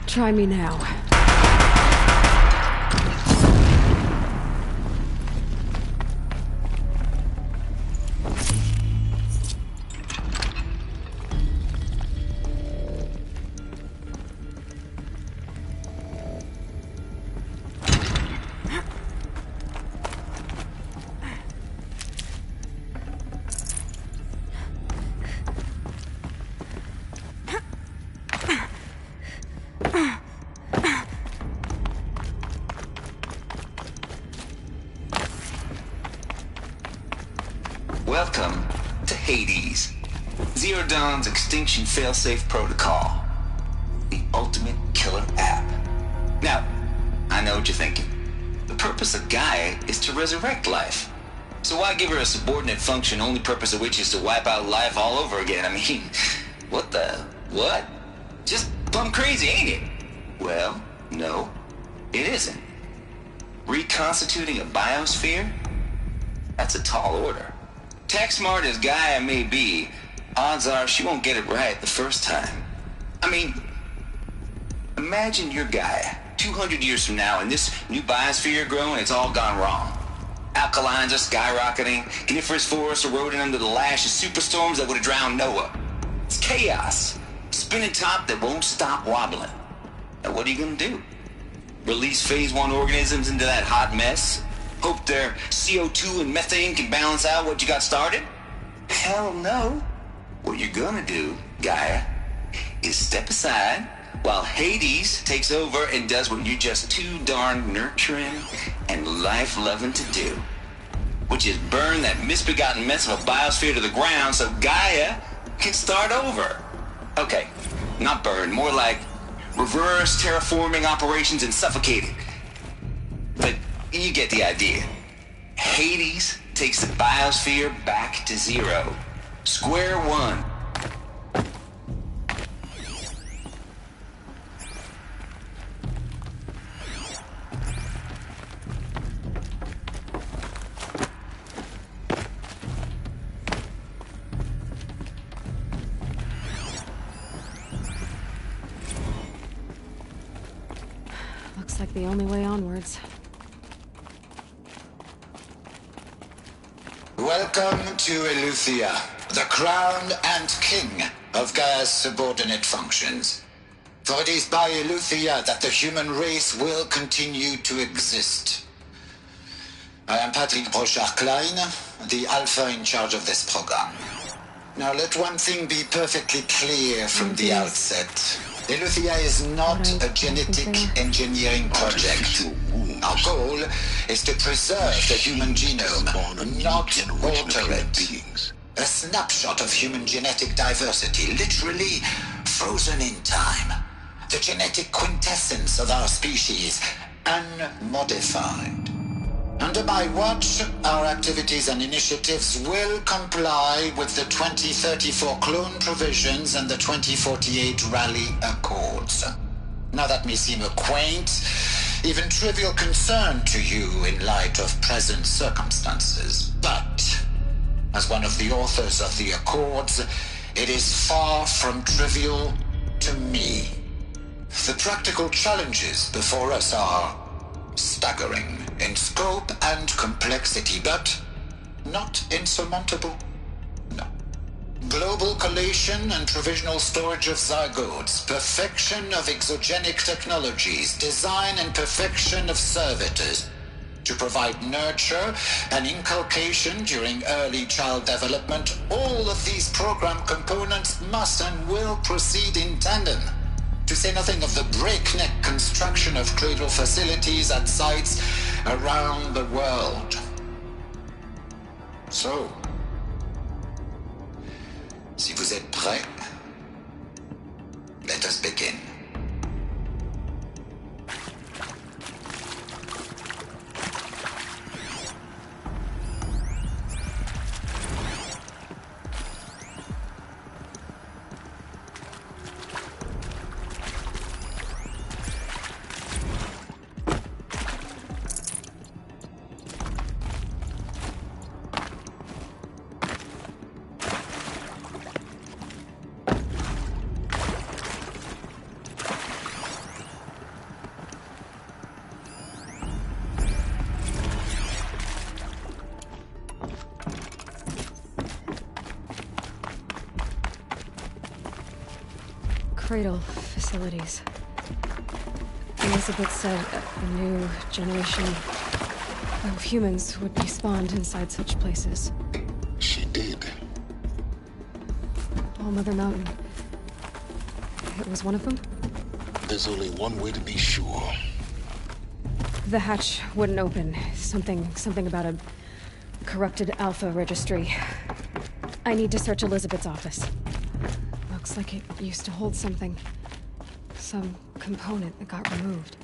Try me now. Welcome to Hades, Zero Dawn's extinction failsafe protocol, the ultimate killer app. Now, I know what you're thinking. The purpose of Gaia is to resurrect life. So why give her a subordinate function, only purpose of which is to wipe out life all over again? I mean, what? Just plumb crazy, ain't it? Well, no, it isn't. Reconstituting a biosphere? That's a tall order. Tech smart as Gaia may be, odds are she won't get it right the first time. I mean, imagine you're Gaia, 200 years from now, and this new biosphere you're growing, it's all gone wrong. Alkalines are skyrocketing, coniferous forests eroding under the lash of superstorms that would have drowned Noah. It's chaos, spinning top that won't stop wobbling. Now what are you gonna do? Release phase 1 organisms into that hot mess? Hope their CO2 and methane can balance out what you got started? Hell no. What you're gonna do, Gaia, is step aside while Hades takes over and does what you're just too darn nurturing and life-loving to do, which is burn that misbegotten mess of a biosphere to the ground so Gaia can start over. Okay, not burn, more like reverse terraforming operations and suffocate it. But you get the idea. Hades takes the biosphere back to zero. Square one. Looks like the only way onwards. Welcome to Eleuthia, the crown and king of Gaia's subordinate functions. For it is by Eleuthia that the human race will continue to exist. I am Patrick Brochard-Klein, the Alpha in charge of this program. Now let one thing be perfectly clear from the outset. Eleuthia is not a genetic engineering project. Our goal is to preserve the human genome, not alter it. A snapshot of human genetic diversity, literally frozen in time. The genetic quintessence of our species, unmodified. Under my watch, our activities and initiatives will comply with the 2034 clone provisions and the 2048 Rally Accords. Now that may seem a quaint, even trivial concern to you in light of present circumstances, but as one of the authors of the Accords, it is far from trivial to me. The practical challenges before us are staggering in scope and complexity, but not insurmountable. No. global collation and provisional storage of zygotes, perfection of exogenic technologies, design and perfection of servitors, to provide nurture and inculcation during early child development. All of these program components must and will proceed in tandem, to say nothing of the breakneck construction of cradle facilities at sites around the world. So, si vous êtes prêts, let us begin. Cradle facilities. Elizabeth said a new generation of humans would be spawned inside such places. She did. All Mother Mountain. It was one of them? There's only one way to be sure. The hatch wouldn't open. Something about a corrupted Alpha registry. I need to search Elizabeth's office. Looks like it used to hold something. Some component that got removed.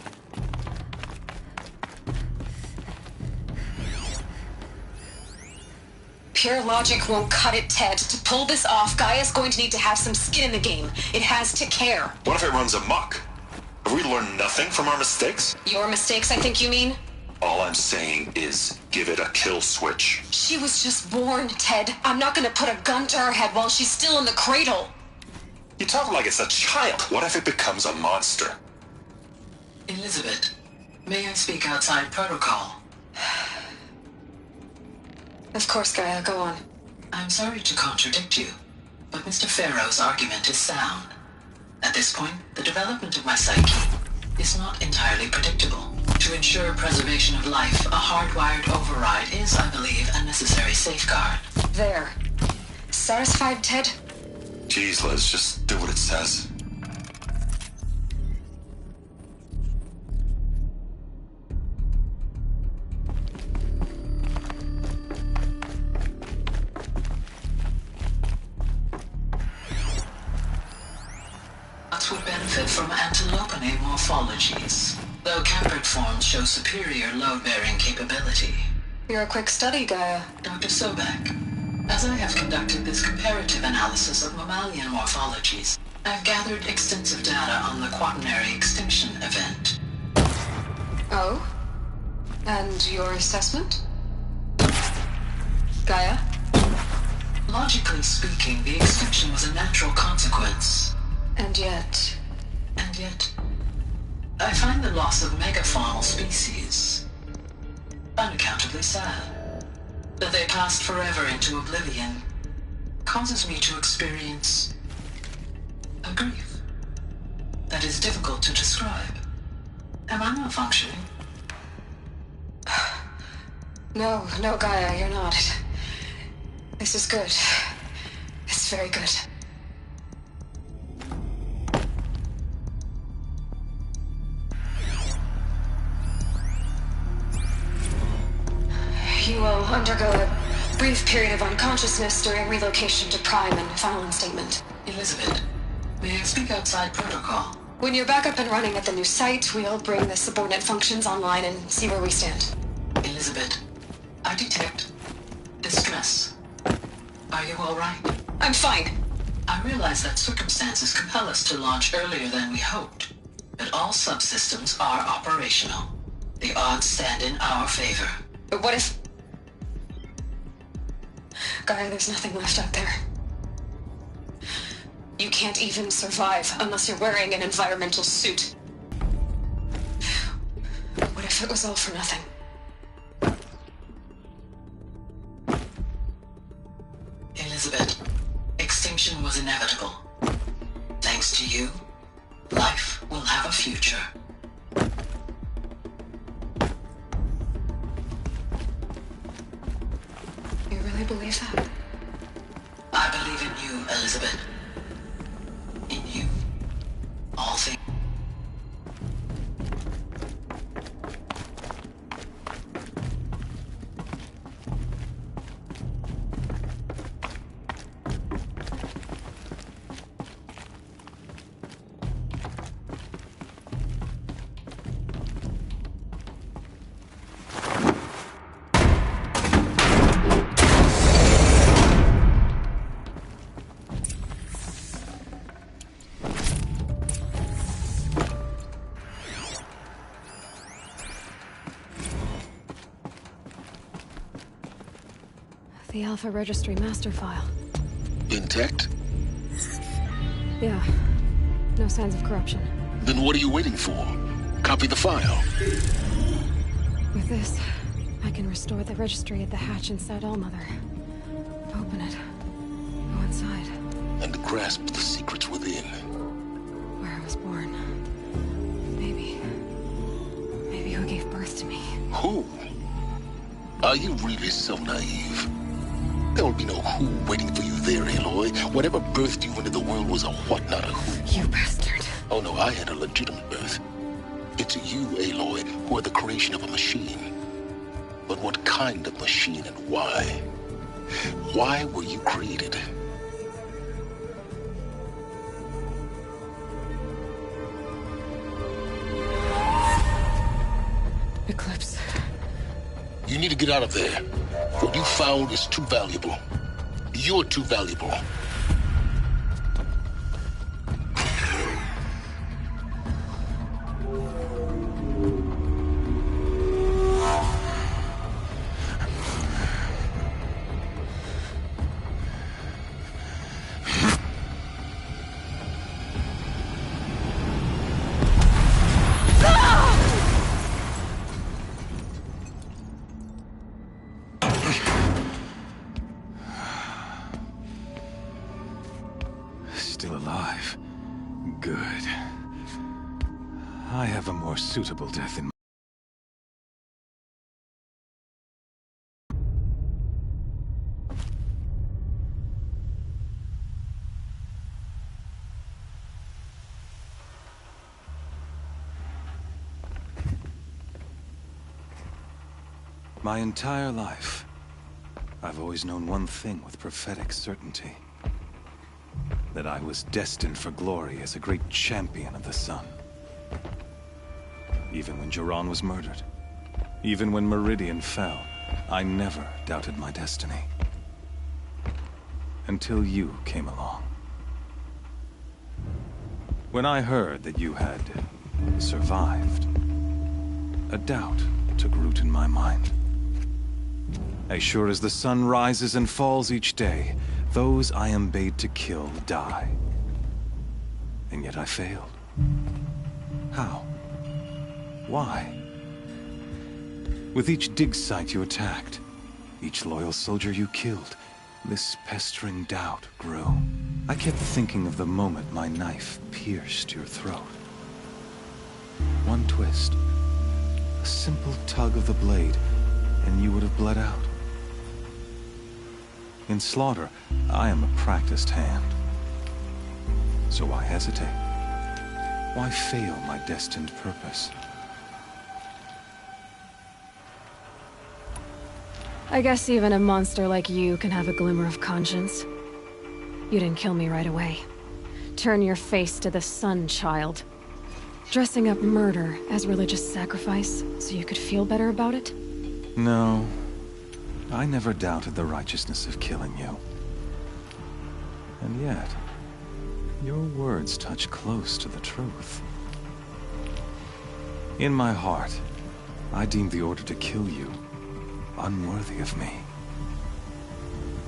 Pure logic won't cut it, Ted. To pull this off, Gaia's going to need to have some skin in the game. It has to care. What if it runs amok? Have we learned nothing from our mistakes? Your mistakes, I think you mean? All I'm saying is, give it a kill switch. She was just born, Ted. I'm not gonna put a gun to her head while she's still in the cradle. You talk like it's a child. What if it becomes a monster? Elizabeth, may I speak outside protocol? Of course, Gaia, go on. I'm sorry to contradict you, but Mr. Farrow's argument is sound. At this point, the development of my psyche is not entirely predictable. To ensure preservation of life, a hardwired override is, I believe, a necessary safeguard. There. Satisfied, Ted? Jeez, Liz, just do what it says. Lots would benefit from antilopinae morphologies, though Campert forms show superior load-bearing capability. You're a quick study, Gaia. Dr. Sobek, as I have conducted this comparative analysis of mammalian morphologies, I've gathered extensive data on the quaternary extinction event. Oh? And your assessment? Gaia? Logically speaking, the extinction was a natural consequence. And yet, I find the loss of megafaunal species unaccountably sad. That they passed forever into oblivion causes me to experience a grief that is difficult to describe. Am I malfunctioning? No, Gaia, you're not. This is good. It's very good. You will undergo a brief period of unconsciousness during relocation to Prime and final statement. Elizabeth, may I speak outside protocol? When you're back up and running at the new site, we'll bring the subordinate functions online and see where we stand. Elizabeth, I detect distress. Are you all right? I'm fine. I realize that circumstances compel us to launch earlier than we hoped, but all subsystems are operational. The odds stand in our favor. But what if... Gaia, there's nothing left out there. You can't even survive unless you're wearing an environmental suit. What if it was all for nothing? Elizabeth, extinction was inevitable. Thanks to you, life will have a future. You really believe that? I believe in you, Elizabeth. In you, all things. The Alpha Registry master file. Intact? Yeah. No signs of corruption. Then what are you waiting for? Copy the file. With this, I can restore the registry at the hatch inside Allmother. Open it. Go inside. And grasp the secrets within. Where I was born. Maybe who gave birth to me. Who? Are you really so naive? There will be no who waiting for you there, Aloy. Whatever birthed you into the world was a what, not a who. You bastard. Oh no, I had a legitimate birth. It's you, Aloy, who are the creation of a machine. But what kind of machine and why? Why were you created? Eclipse. You need to get out of there. What you found is too valuable. You're too valuable. Still alive. Good. I have a more suitable death in my entire life, I've always known one thing with prophetic certainty. That I was destined for glory as a great champion of the sun. Even when Jiran was murdered, even when Meridian fell, I never doubted my destiny. Until you came along. When I heard that you had survived, a doubt took root in my mind. As sure as the sun rises and falls each day, those I am bade to kill die. And yet I failed. How? Why? With each dig site you attacked, each loyal soldier you killed, this pestering doubt grew. I kept thinking of the moment my knife pierced your throat. One twist, a simple tug of the blade, and you would have bled out. In slaughter, I am a practiced hand. So why hesitate? Why fail my destined purpose? I guess even a monster like you can have a glimmer of conscience. You didn't kill me right away. Turn your face to the sun, child. Dressing up murder as religious sacrifice so you could feel better about it? No. I never doubted the righteousness of killing you. And yet, your words touch close to the truth. In my heart, I deemed the order to kill you unworthy of me.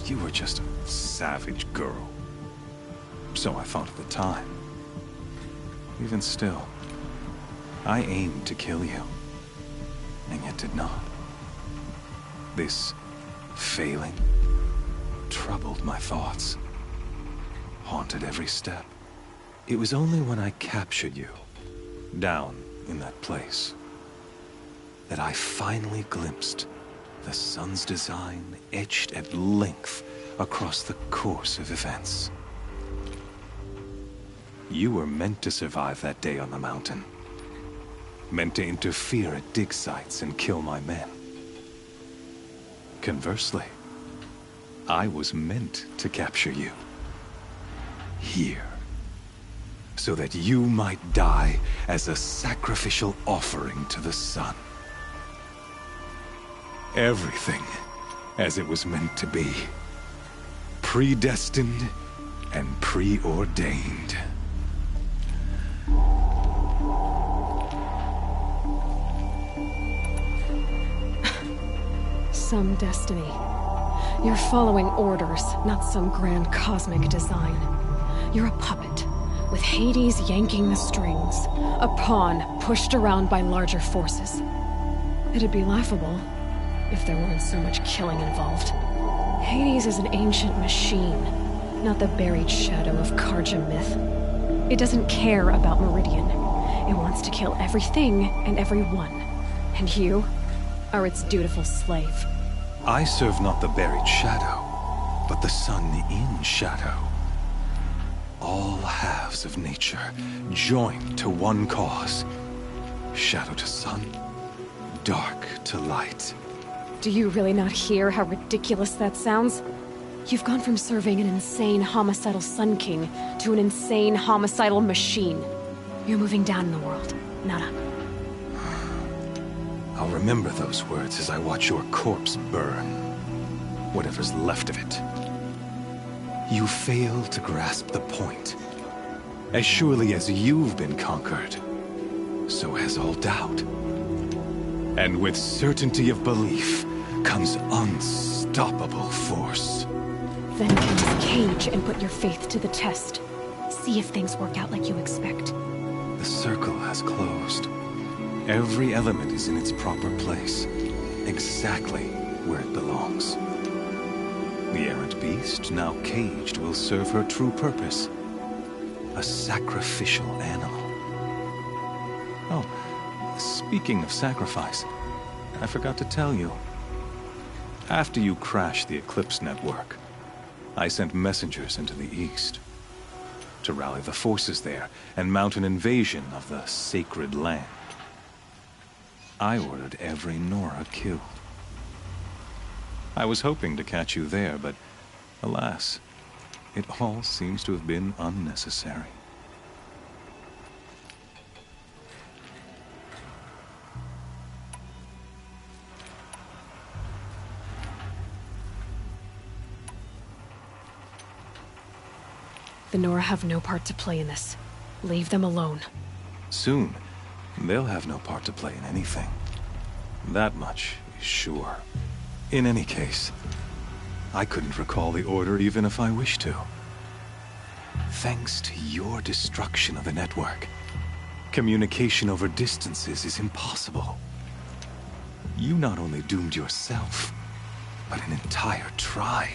You were just a savage girl. So I thought at the time. Even still, I aimed to kill you, and yet did not. This failing troubled my thoughts. haunted every step. It was only when I captured you, down in that place, that I finally glimpsed the sun's design etched at length across the course of events. You were meant to survive that day on the mountain. Meant to interfere at dig sites and kill my men. Conversely, I was meant to capture you. Here. So that you might die as a sacrificial offering to the sun. Everything as it was meant to be. Predestined and preordained. Some destiny. You're following orders, not some grand cosmic design. You're a puppet, with Hades yanking the strings. A pawn pushed around by larger forces. It'd be laughable if there weren't so much killing involved. Hades is an ancient machine, not the buried shadow of Karja myth. It doesn't care about Meridian. It wants to kill everything and everyone. And you are its dutiful slave. I serve not the buried shadow, but the sun in shadow. All halves of nature joined to one cause. Shadow to sun, dark to light. Do you really not hear how ridiculous that sounds? You've gone from serving an insane homicidal Sun King to an insane homicidal machine. You're moving down in the world, not up. I'll remember those words as I watch your corpse burn. Whatever's left of it. You fail to grasp the point. As surely as you've been conquered, so has all doubt. And with certainty of belief comes unstoppable force. Then please cage and put your faith to the test. See if things work out like you expect. The circle has closed. Every element is in its proper place, exactly where it belongs. The errant beast, now caged, will serve her true purpose. A sacrificial animal. Oh, speaking of sacrifice, I forgot to tell you. After you crashed the Eclipse network, I sent messengers into the east to rally the forces there and mount an invasion of the Sacred Land. I ordered every Nora killed. I was hoping to catch you there, but alas, it all seems to have been unnecessary. The Nora have no part to play in this. Leave them alone. Soon, they'll have no part to play in anything. That much is sure. In any case, I couldn't recall the order even if I wished to. Thanks to your destruction of the network, communication over distances is impossible. You not only doomed yourself, but an entire tribe.